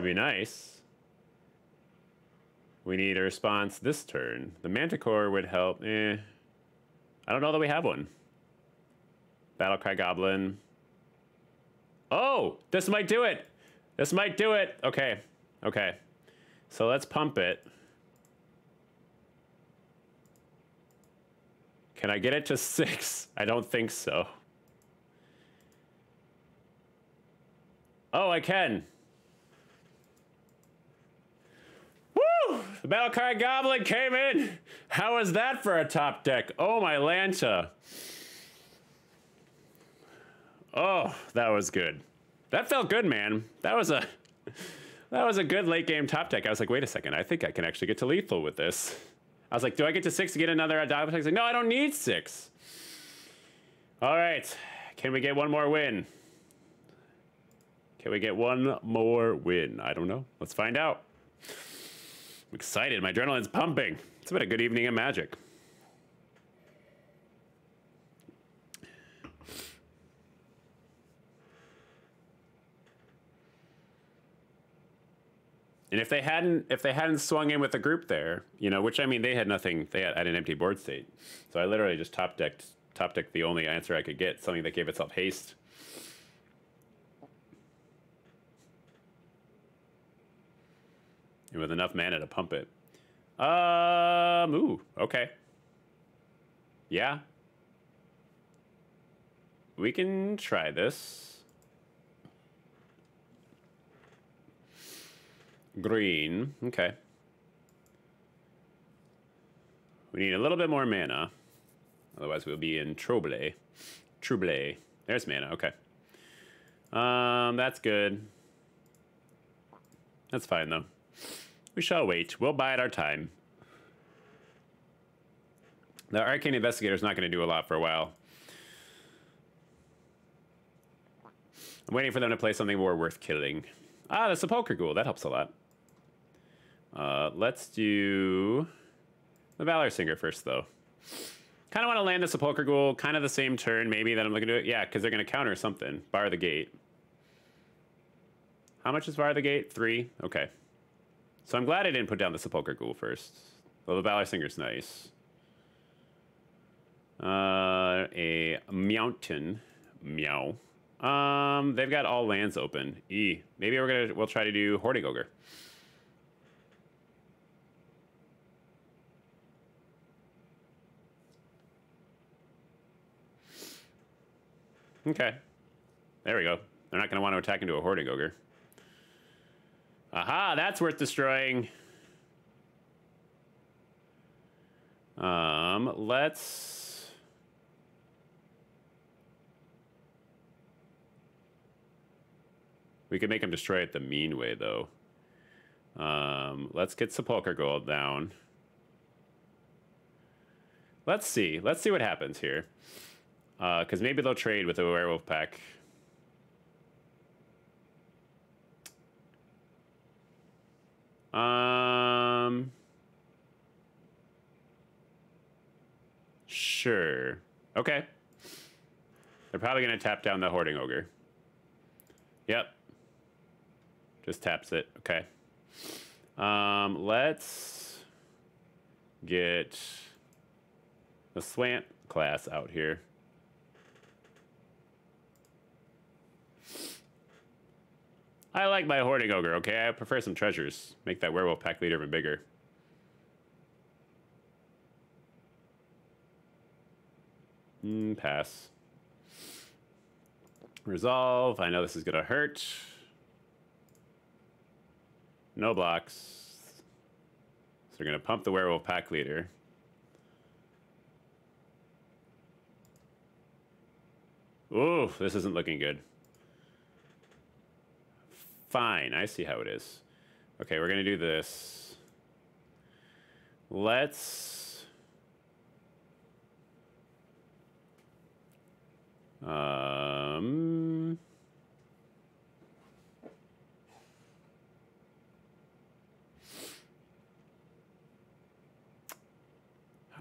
be nice. We need a response this turn. The Manticore would help. I don't know that we have one. Battlecry Goblin. Oh, this might do it. This might do it. Okay. Okay. So let's pump it. Can I get it to 6? I don't think so. Oh, I can. Woo! The Battlecry Goblin came in. How was that for a top deck? Oh, my Lanta. Oh, that was good. That felt good, man. That was a good late game top deck. I was like, wait a second. I think I can actually get to lethal with this. I was like, do I get to 6 to get another dog? I was like, no, I don't need 6. All right. Can we get one more win? Can we get one more win? I don't know. Let's find out. I'm excited. My adrenaline's pumping. It's been a good evening of Magic. And if they hadn't swung in with the group there, you know, which I mean they had nothing, they had an empty board state. So I literally just top decked the only answer I could get, something that gave itself haste. And with enough mana to pump it. Ooh, okay. Yeah. We can try this. Green, okay. We need a little bit more mana. Otherwise we'll be in trouble. Trouble. There's mana, okay. That's good. That's fine though. We shall wait. We'll bide our time. The Arcane Investigator's not going to do a lot for a while. I'm waiting for them to play something more worth killing. Ah, the Sepulchre Ghoul. That helps a lot. Let's do the Valor Singer first, though. Kind of want to land the Sepulchre Ghoul, kind of the same turn, maybe, that I'm looking to do it. Yeah, because they're going to counter something. Bar the Gate. How much is Bar the Gate? 3? Okay. So I'm glad I didn't put down the Sepulchre Ghoul first. Well, the Valor Singer's nice. A Mountain. Meow. They've got all lands open. Maybe we'll try to do Hoarding Ogre. Okay. There we go. They're not going to want to attack into a Hoarding Ogre. Aha, that's worth destroying. Let's We could make him destroy it the mean way, though. Let's get Sepulchre Gold down. Let's see. Let's see what happens here. Because maybe they'll trade with the Werewolf Pack. Sure. Okay. They're probably going to tap down the Hoarding Ogre. Yep. Just taps it. Okay. Let's get the Slant class out here. I like my Hoarding Ogre, okay? I prefer some treasures. Make that Werewolf Pack leader even bigger. Pass. Resolve. I know this is going to hurt. No blocks. So we're going to pump the Werewolf Pack leader. Ooh, this isn't looking good. Fine, I see how it is. Okay, we're going to do this. Let's... How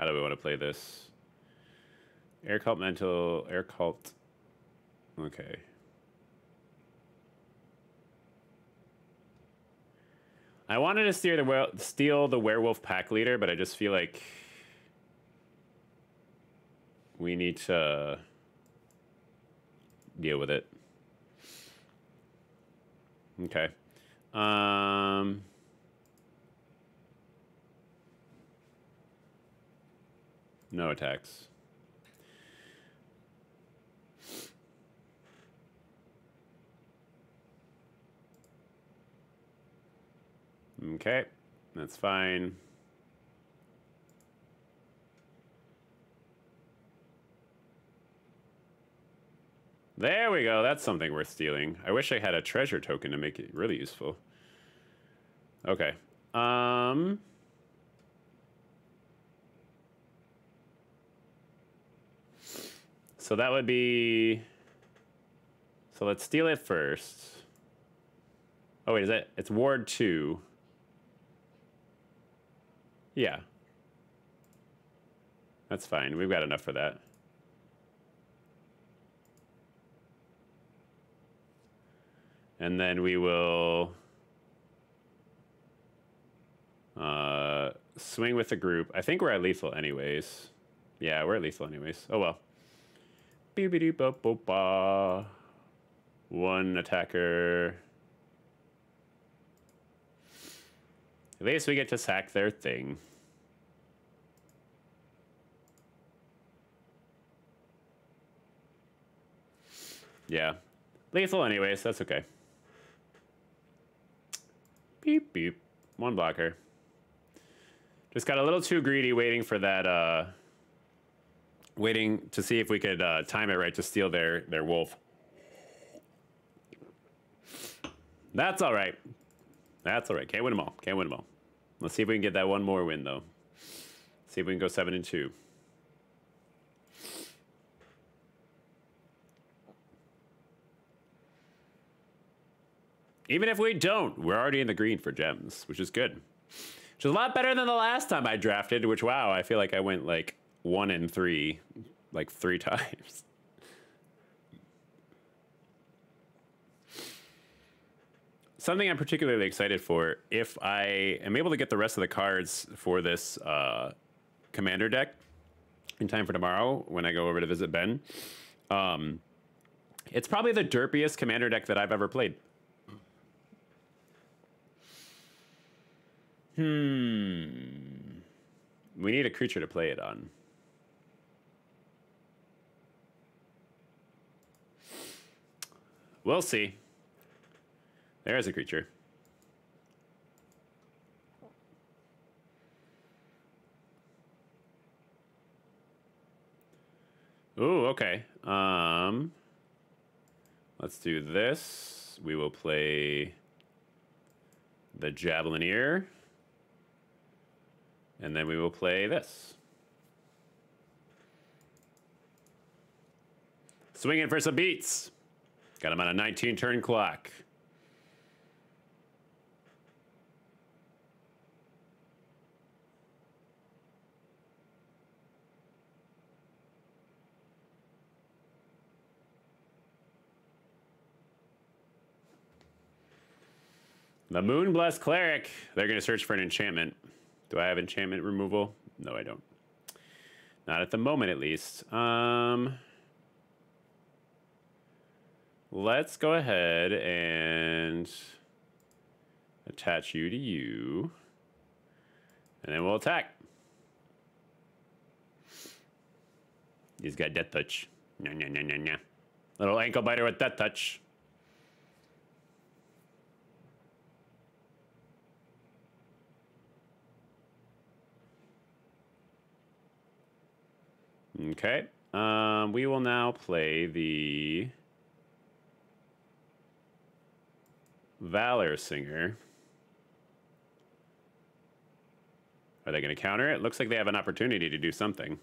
do we want to play this? Air Cult Mental, Air Cult. Okay. I wanted to steal the Werewolf Pack leader, but I just feel like we need to deal with it. Okay. No attacks. Okay, that's fine. There we go. That's something worth stealing. I wish I had a treasure token to make it really useful. Okay. So that would be... So let's steal it first. Oh, wait, is that... It's Ward 2. Yeah. That's fine. We've got enough for that. And then we will swing with the group. I think we're at lethal anyways. Yeah, we're at lethal anyways. Oh, well. Beep-a-doop-ba-boop-ba. One attacker. At least we get to sack their thing. Yeah. Lethal anyways, that's okay. Beep, beep. One blocker. Just got a little too greedy waiting for that, waiting to see if we could time it right to steal their wolf. That's all right. That's all right. Can't win them all. Can't win them all. Let's see if we can get that one more win, though. See if we can go 7-2. Even if we don't, we're already in the green for gems, which is good. Which is a lot better than the last time I drafted, which, wow, I feel like I went like 1-3, like 3 times. Something I'm particularly excited for, if I am able to get the rest of the cards for this commander deck in time for tomorrow when I go over to visit Ben, it's probably the derpiest commander deck that I've ever played. We need a creature to play it on. We'll see. There's a creature. Ooh, okay. Let's do this. we will play the Javelineer. And then we will play this. Swinging for some beats. Got him on a 19 turn clock. The Moonblessed Cleric. They're going to search for an enchantment. Do I have enchantment removal? No, I don't. Not at the moment, at least. Let's go ahead and attach you to you. And then we'll attack. He's got Death Touch. Nya, nya, nya, nya, nya. Little ankle biter with Death Touch. Okay. We will now play the Valor Singer. Are they going to counter it? Looks like they have an opportunity to do something.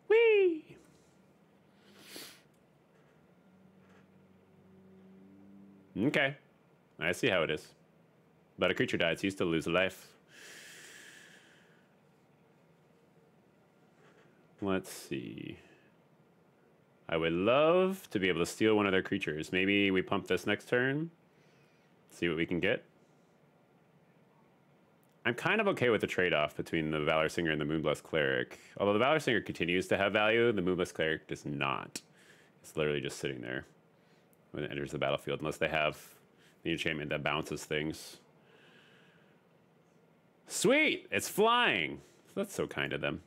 Whee! Okay. I see how it is. But a creature dies, you still lose a life. Let's see. I would love to be able to steal one of their creatures. Maybe we pump this next turn. See what we can get. I'm kind of okay with the trade-off between the Valor Singer and the Moonblessed Cleric. Although the Valor Singer continues to have value, the Moonblessed Cleric does not. It's literally just sitting there when it enters the battlefield, unless they have the enchantment that bounces things. Sweet! It's flying! That's so kind of them.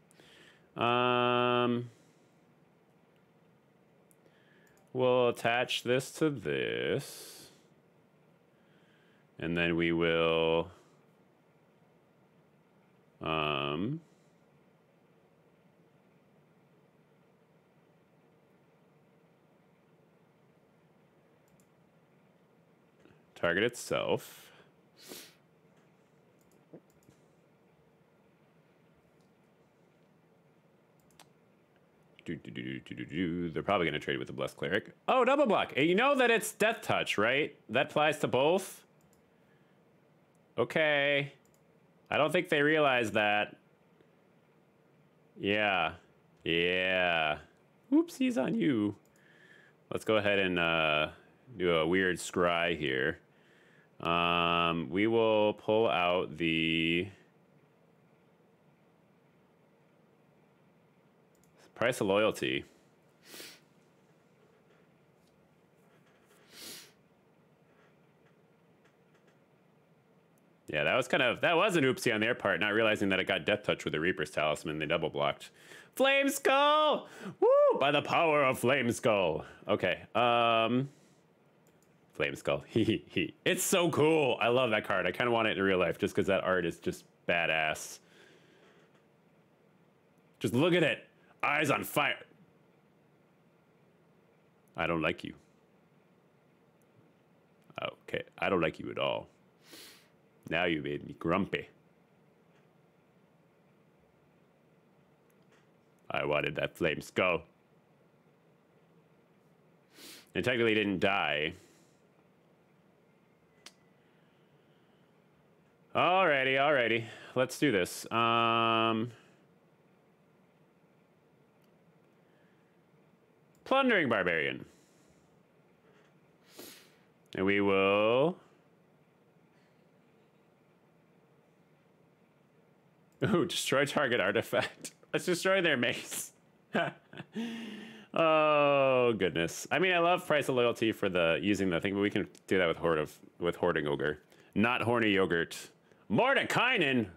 We'll attach this to this. And then we will... target itself. They're probably going to trade with the Blessed Cleric. Oh, double block. You know that it's Death Touch, right? That applies to both? Okay. I don't think they realize that. Yeah. Yeah. Oopsies on you. Let's go ahead and do a weird scry here. We will pull out the Price of Loyalty. Yeah, that was an oopsie on their part, not realizing that it got Death Touch with the Reaper's Talisman. They double blocked. Flame Skull! Woo! By the power of Flame Skull. Okay, Flame Skull. It's so cool. I love that card. I kind of want it in real life just because that art is just badass. Just look at it. Eyes on fire. I don't like you. Okay, I don't like you at all. Now you made me grumpy. I wanted that Flame Skull. And technically didn't die. Alrighty. Let's do this. Plundering Barbarian. And we will... Ooh, destroy target artifact. Let's destroy their mace. Oh, goodness. I mean, I love Price of Loyalty for the using the thing, but we can do that with Hoarding Ogre. Not Horny Yogurt. Mordekainen?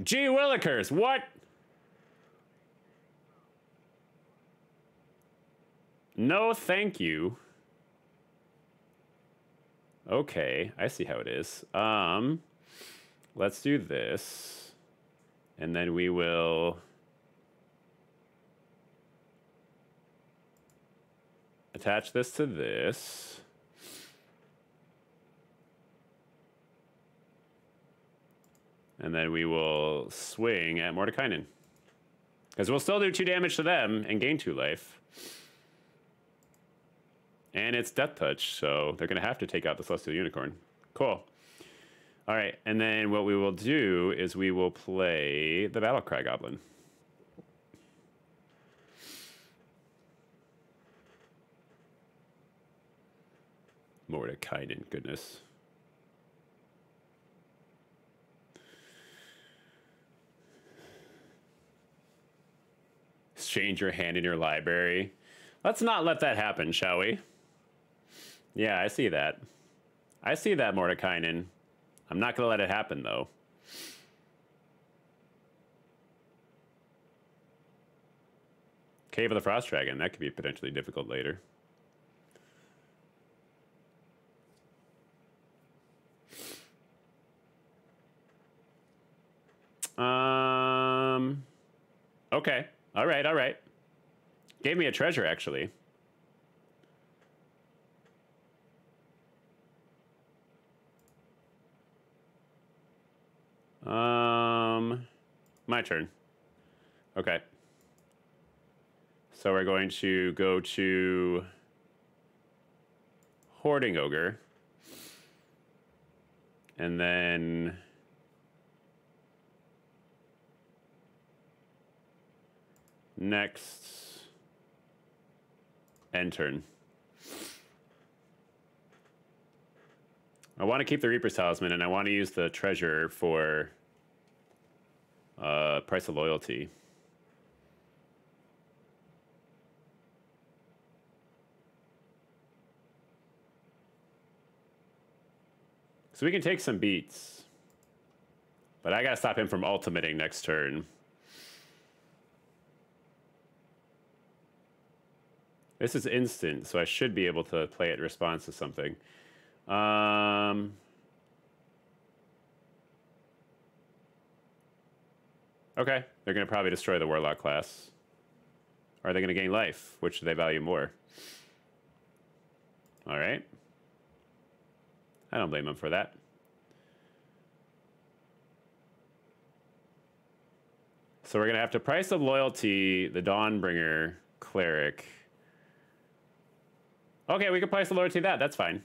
Gee Willikers, what? No, thank you. Okay, I see how it is. let's do this. And then we will attach this to this. And then we will swing at Mordekainen. Because we'll still do 2 damage to them and gain 2 life. And it's Death Touch, so they're going to have to take out the Celestial Unicorn. Cool. All right, and then what we will do is we will play the Battlecry Goblin. Mordekainen, goodness. Exchange your hand in your library. Let's not let that happen, shall we? Yeah, I see that. I see that, Mordekainen. I'm not going to let it happen, though. Cave of the Frost Dragon. That could be potentially difficult later. Okay. All right, all right. Gave me a treasure, actually. My turn. Okay. So we're going to go to Hoarding Ogre. And then next end turn. I want to keep the Reaper's Talisman, and I want to use the treasure for Price of Loyalty. So we can take some beats. But I gotta stop him from ultimating next turn. This is instant, so I should be able to play it in response to something. Okay, they're going to probably destroy the Warlock class. Or are they going to gain life? Which do they value more? All right. I don't blame them for that. So we're going to have to Price of Loyalty the Dawnbringer Cleric. Okay, we can Price of Loyalty that. That's fine.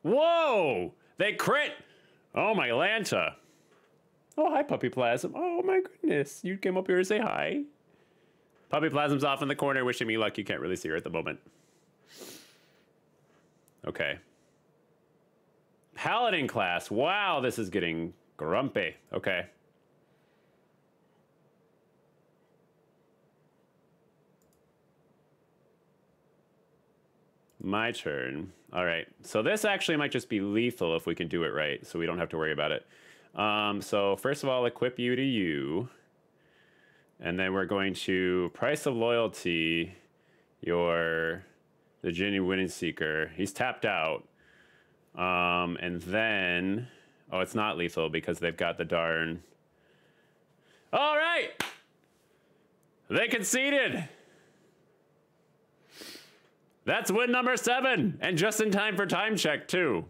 Whoa! They crit! Oh, my Lanta. Oh, hi, Puppy Plasm. Oh, my goodness. You came up here to say hi. Puppy Plasm's off in the corner wishing me luck. You can't really see her at the moment. Okay. Paladin class. Wow, this is getting grumpy. Okay. My turn. All right. So this actually might just be lethal if we can do it right, so we don't have to worry about it. So first of all, equip you to you. And then we're going to Price of Loyalty the Genuine Seeker. He's tapped out. And then... Oh, it's not lethal because they've got the darn... All right! They conceded! That's win number 7, and just in time for time check, too.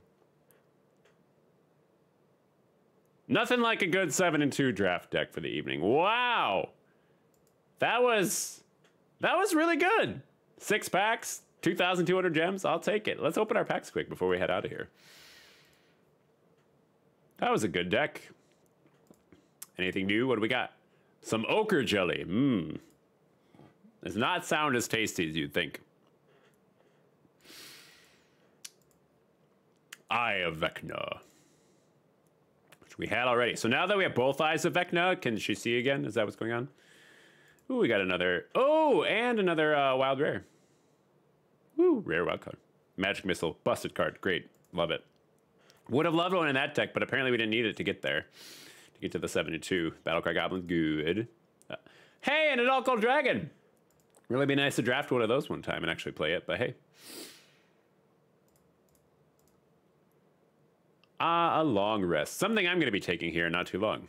Nothing like a good 7-2 draft deck for the evening. Wow! That was really good. 6 packs, 2,200 gems. I'll take it. Let's open our packs quick before we head out of here. That was a good deck. Anything new? What do we got? Some ochre jelly. Mmm. Does not sound as tasty as you'd think. Eye of Vecna, which we had already. So now that we have both Eyes of Vecna, can she see again? Is that what's going on? Ooh, we got another. Oh, and another wild rare. Ooh, rare wild card. Magic Missile, busted card. Great, love it. Would have loved one in that deck, but apparently we didn't need it to get there. To get to the 7-2. Battlecry Goblin, good. Hey, an Adult Gold Dragon. Really be nice to draft one of those one time and actually play it, but hey. A long rest. Something I'm going to be taking here not too long.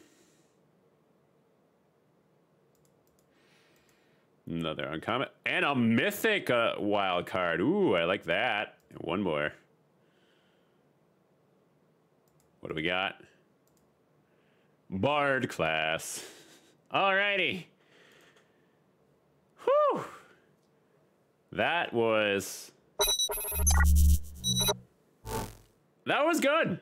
Another uncommon. And a mythic wild card. Ooh, I like that. And one more. What do we got? Bard class. Alrighty. Whew. That was good.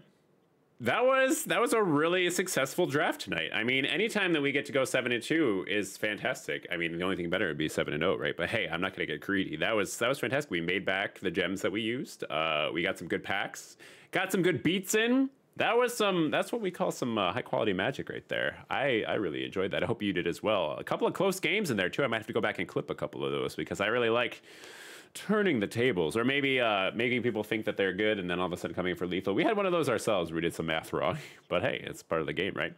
That was a really successful draft tonight. I mean, anytime that we get to go 7-2 is fantastic. I mean, the only thing better would be 7-0, right? But hey, I'm not going to get greedy. That was fantastic. We made back the gems that we used. We got some good packs, got some good beats in. That's what we call some high quality magic right there. I really enjoyed that. I hope you did as well. A couple of close games in there too. I might have to go back and clip a couple of those because I really like turning the tables, or maybe making people think that they're good and then all of a sudden coming for lethal. We had one of those ourselves. We did some math wrong, but hey, it's part of the game, right?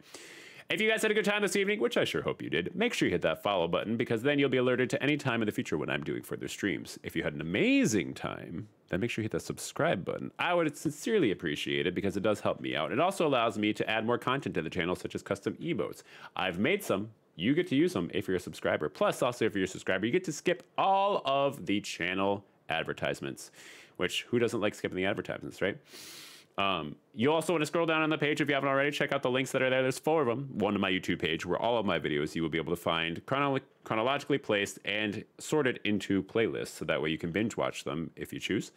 If you guys had a good time this evening, which I sure hope you did, make sure you hit that follow button because then you'll be alerted to any time in the future when I'm doing further streams. If you had an amazing time, then make sure you hit that subscribe button. I would sincerely appreciate it because it does help me out. It also allows me to add more content to the channel, such as custom emotes. I've made some. You get to use them if you're a subscriber. Plus, also, if you're a subscriber, you get to skip all of the channel advertisements, which who doesn't like skipping the advertisements, right? You also want to scroll down on the page if you haven't already. Check out the links that are there. There's 4 of them. One to my YouTube page where all of my videos you will be able to find chronologically placed and sorted into playlists, so that way you can binge watch them if you choose.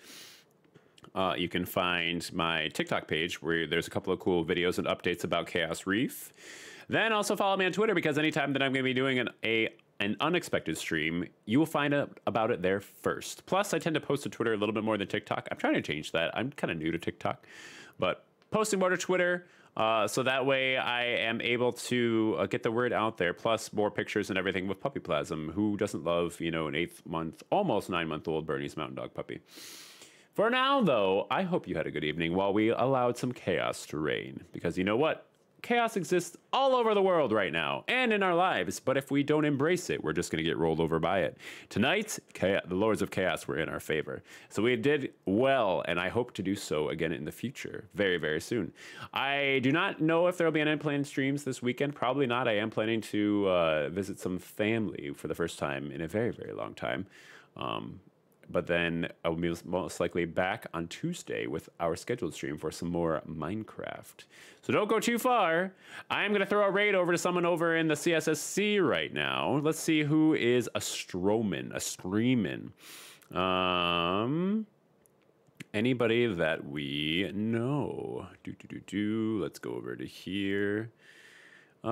You can find my TikTok page where there's a couple of cool videos and updates about Chaos Reef. Then also follow me on Twitter because anytime that I'm going to be doing an unexpected stream, you will find out about it there first. Plus, I tend to post to Twitter a little bit more than TikTok. I'm trying to change that. I'm kind of new to TikTok, but posting more to Twitter, so that way I am able to get the word out there. Plus, more pictures and everything with Puppy Plasm. Who doesn't love, an 8-month, almost 9-month-old Bernese Mountain Dog puppy? For now, though, I hope you had a good evening while we allowed some chaos to reign. Because you know what? Chaos exists all over the world right now and in our lives, but if we don't embrace it, we're just going to get rolled over by it. Tonight, the Lords of Chaos were in our favor. So we did well, and I hope to do so again in the future, very, very soon. I do not know if there will be any planned streams this weekend. Probably not. I am planning to visit some family for the first time in a very, very long time. But then I will be most likely back on Tuesday with our scheduled stream for some more Minecraft. So don't go too far. I'm going to throw a raid over to someone over in the CSSC right now. Let's see who is a Screamin'. Anybody that we know. Let's go over to here. Can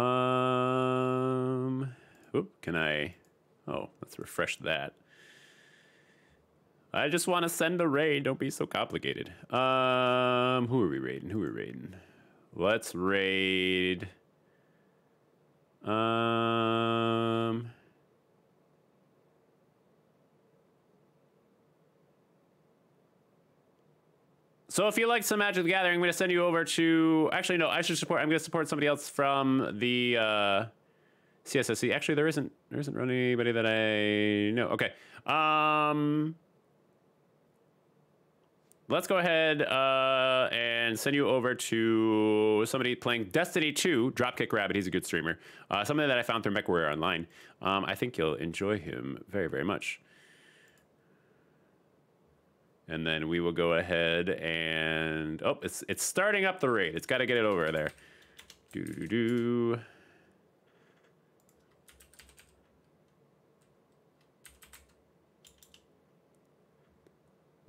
I? Oh, let's refresh that. I just want to send a raid. Don't be so complicated. Who are we raiding? Let's raid. So if you like some Magic the Gathering, I'm going to send you over to... Actually, no, I'm going to support somebody else from the CSSC. Actually, there isn't really anybody that I know. Okay. Let's go ahead and send you over to somebody playing Destiny 2, Dropkick Rabbit. He's a good streamer. Somebody that I found through MechWarrior Online. I think you'll enjoy him very, very much. And then we will go ahead and... Oh, it's starting up the raid. It's got to get it over there.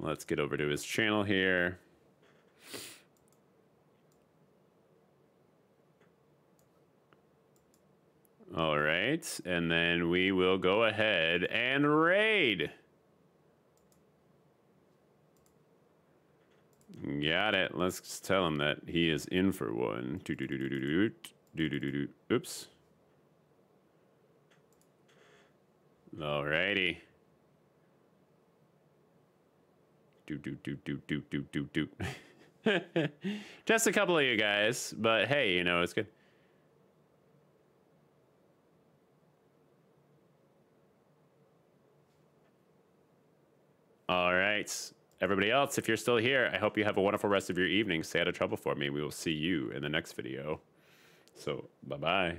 Let's get over to his channel here. All right, and then we will go ahead and raid. Got it. Let's just tell him that he is in for one. Oops. All righty. Just a couple of you guys, but hey, it's good. All right. everybody else, if you're still here, I hope you have a wonderful rest of your evening. Stay out of trouble for me. We will see you in the next video. So, bye-bye.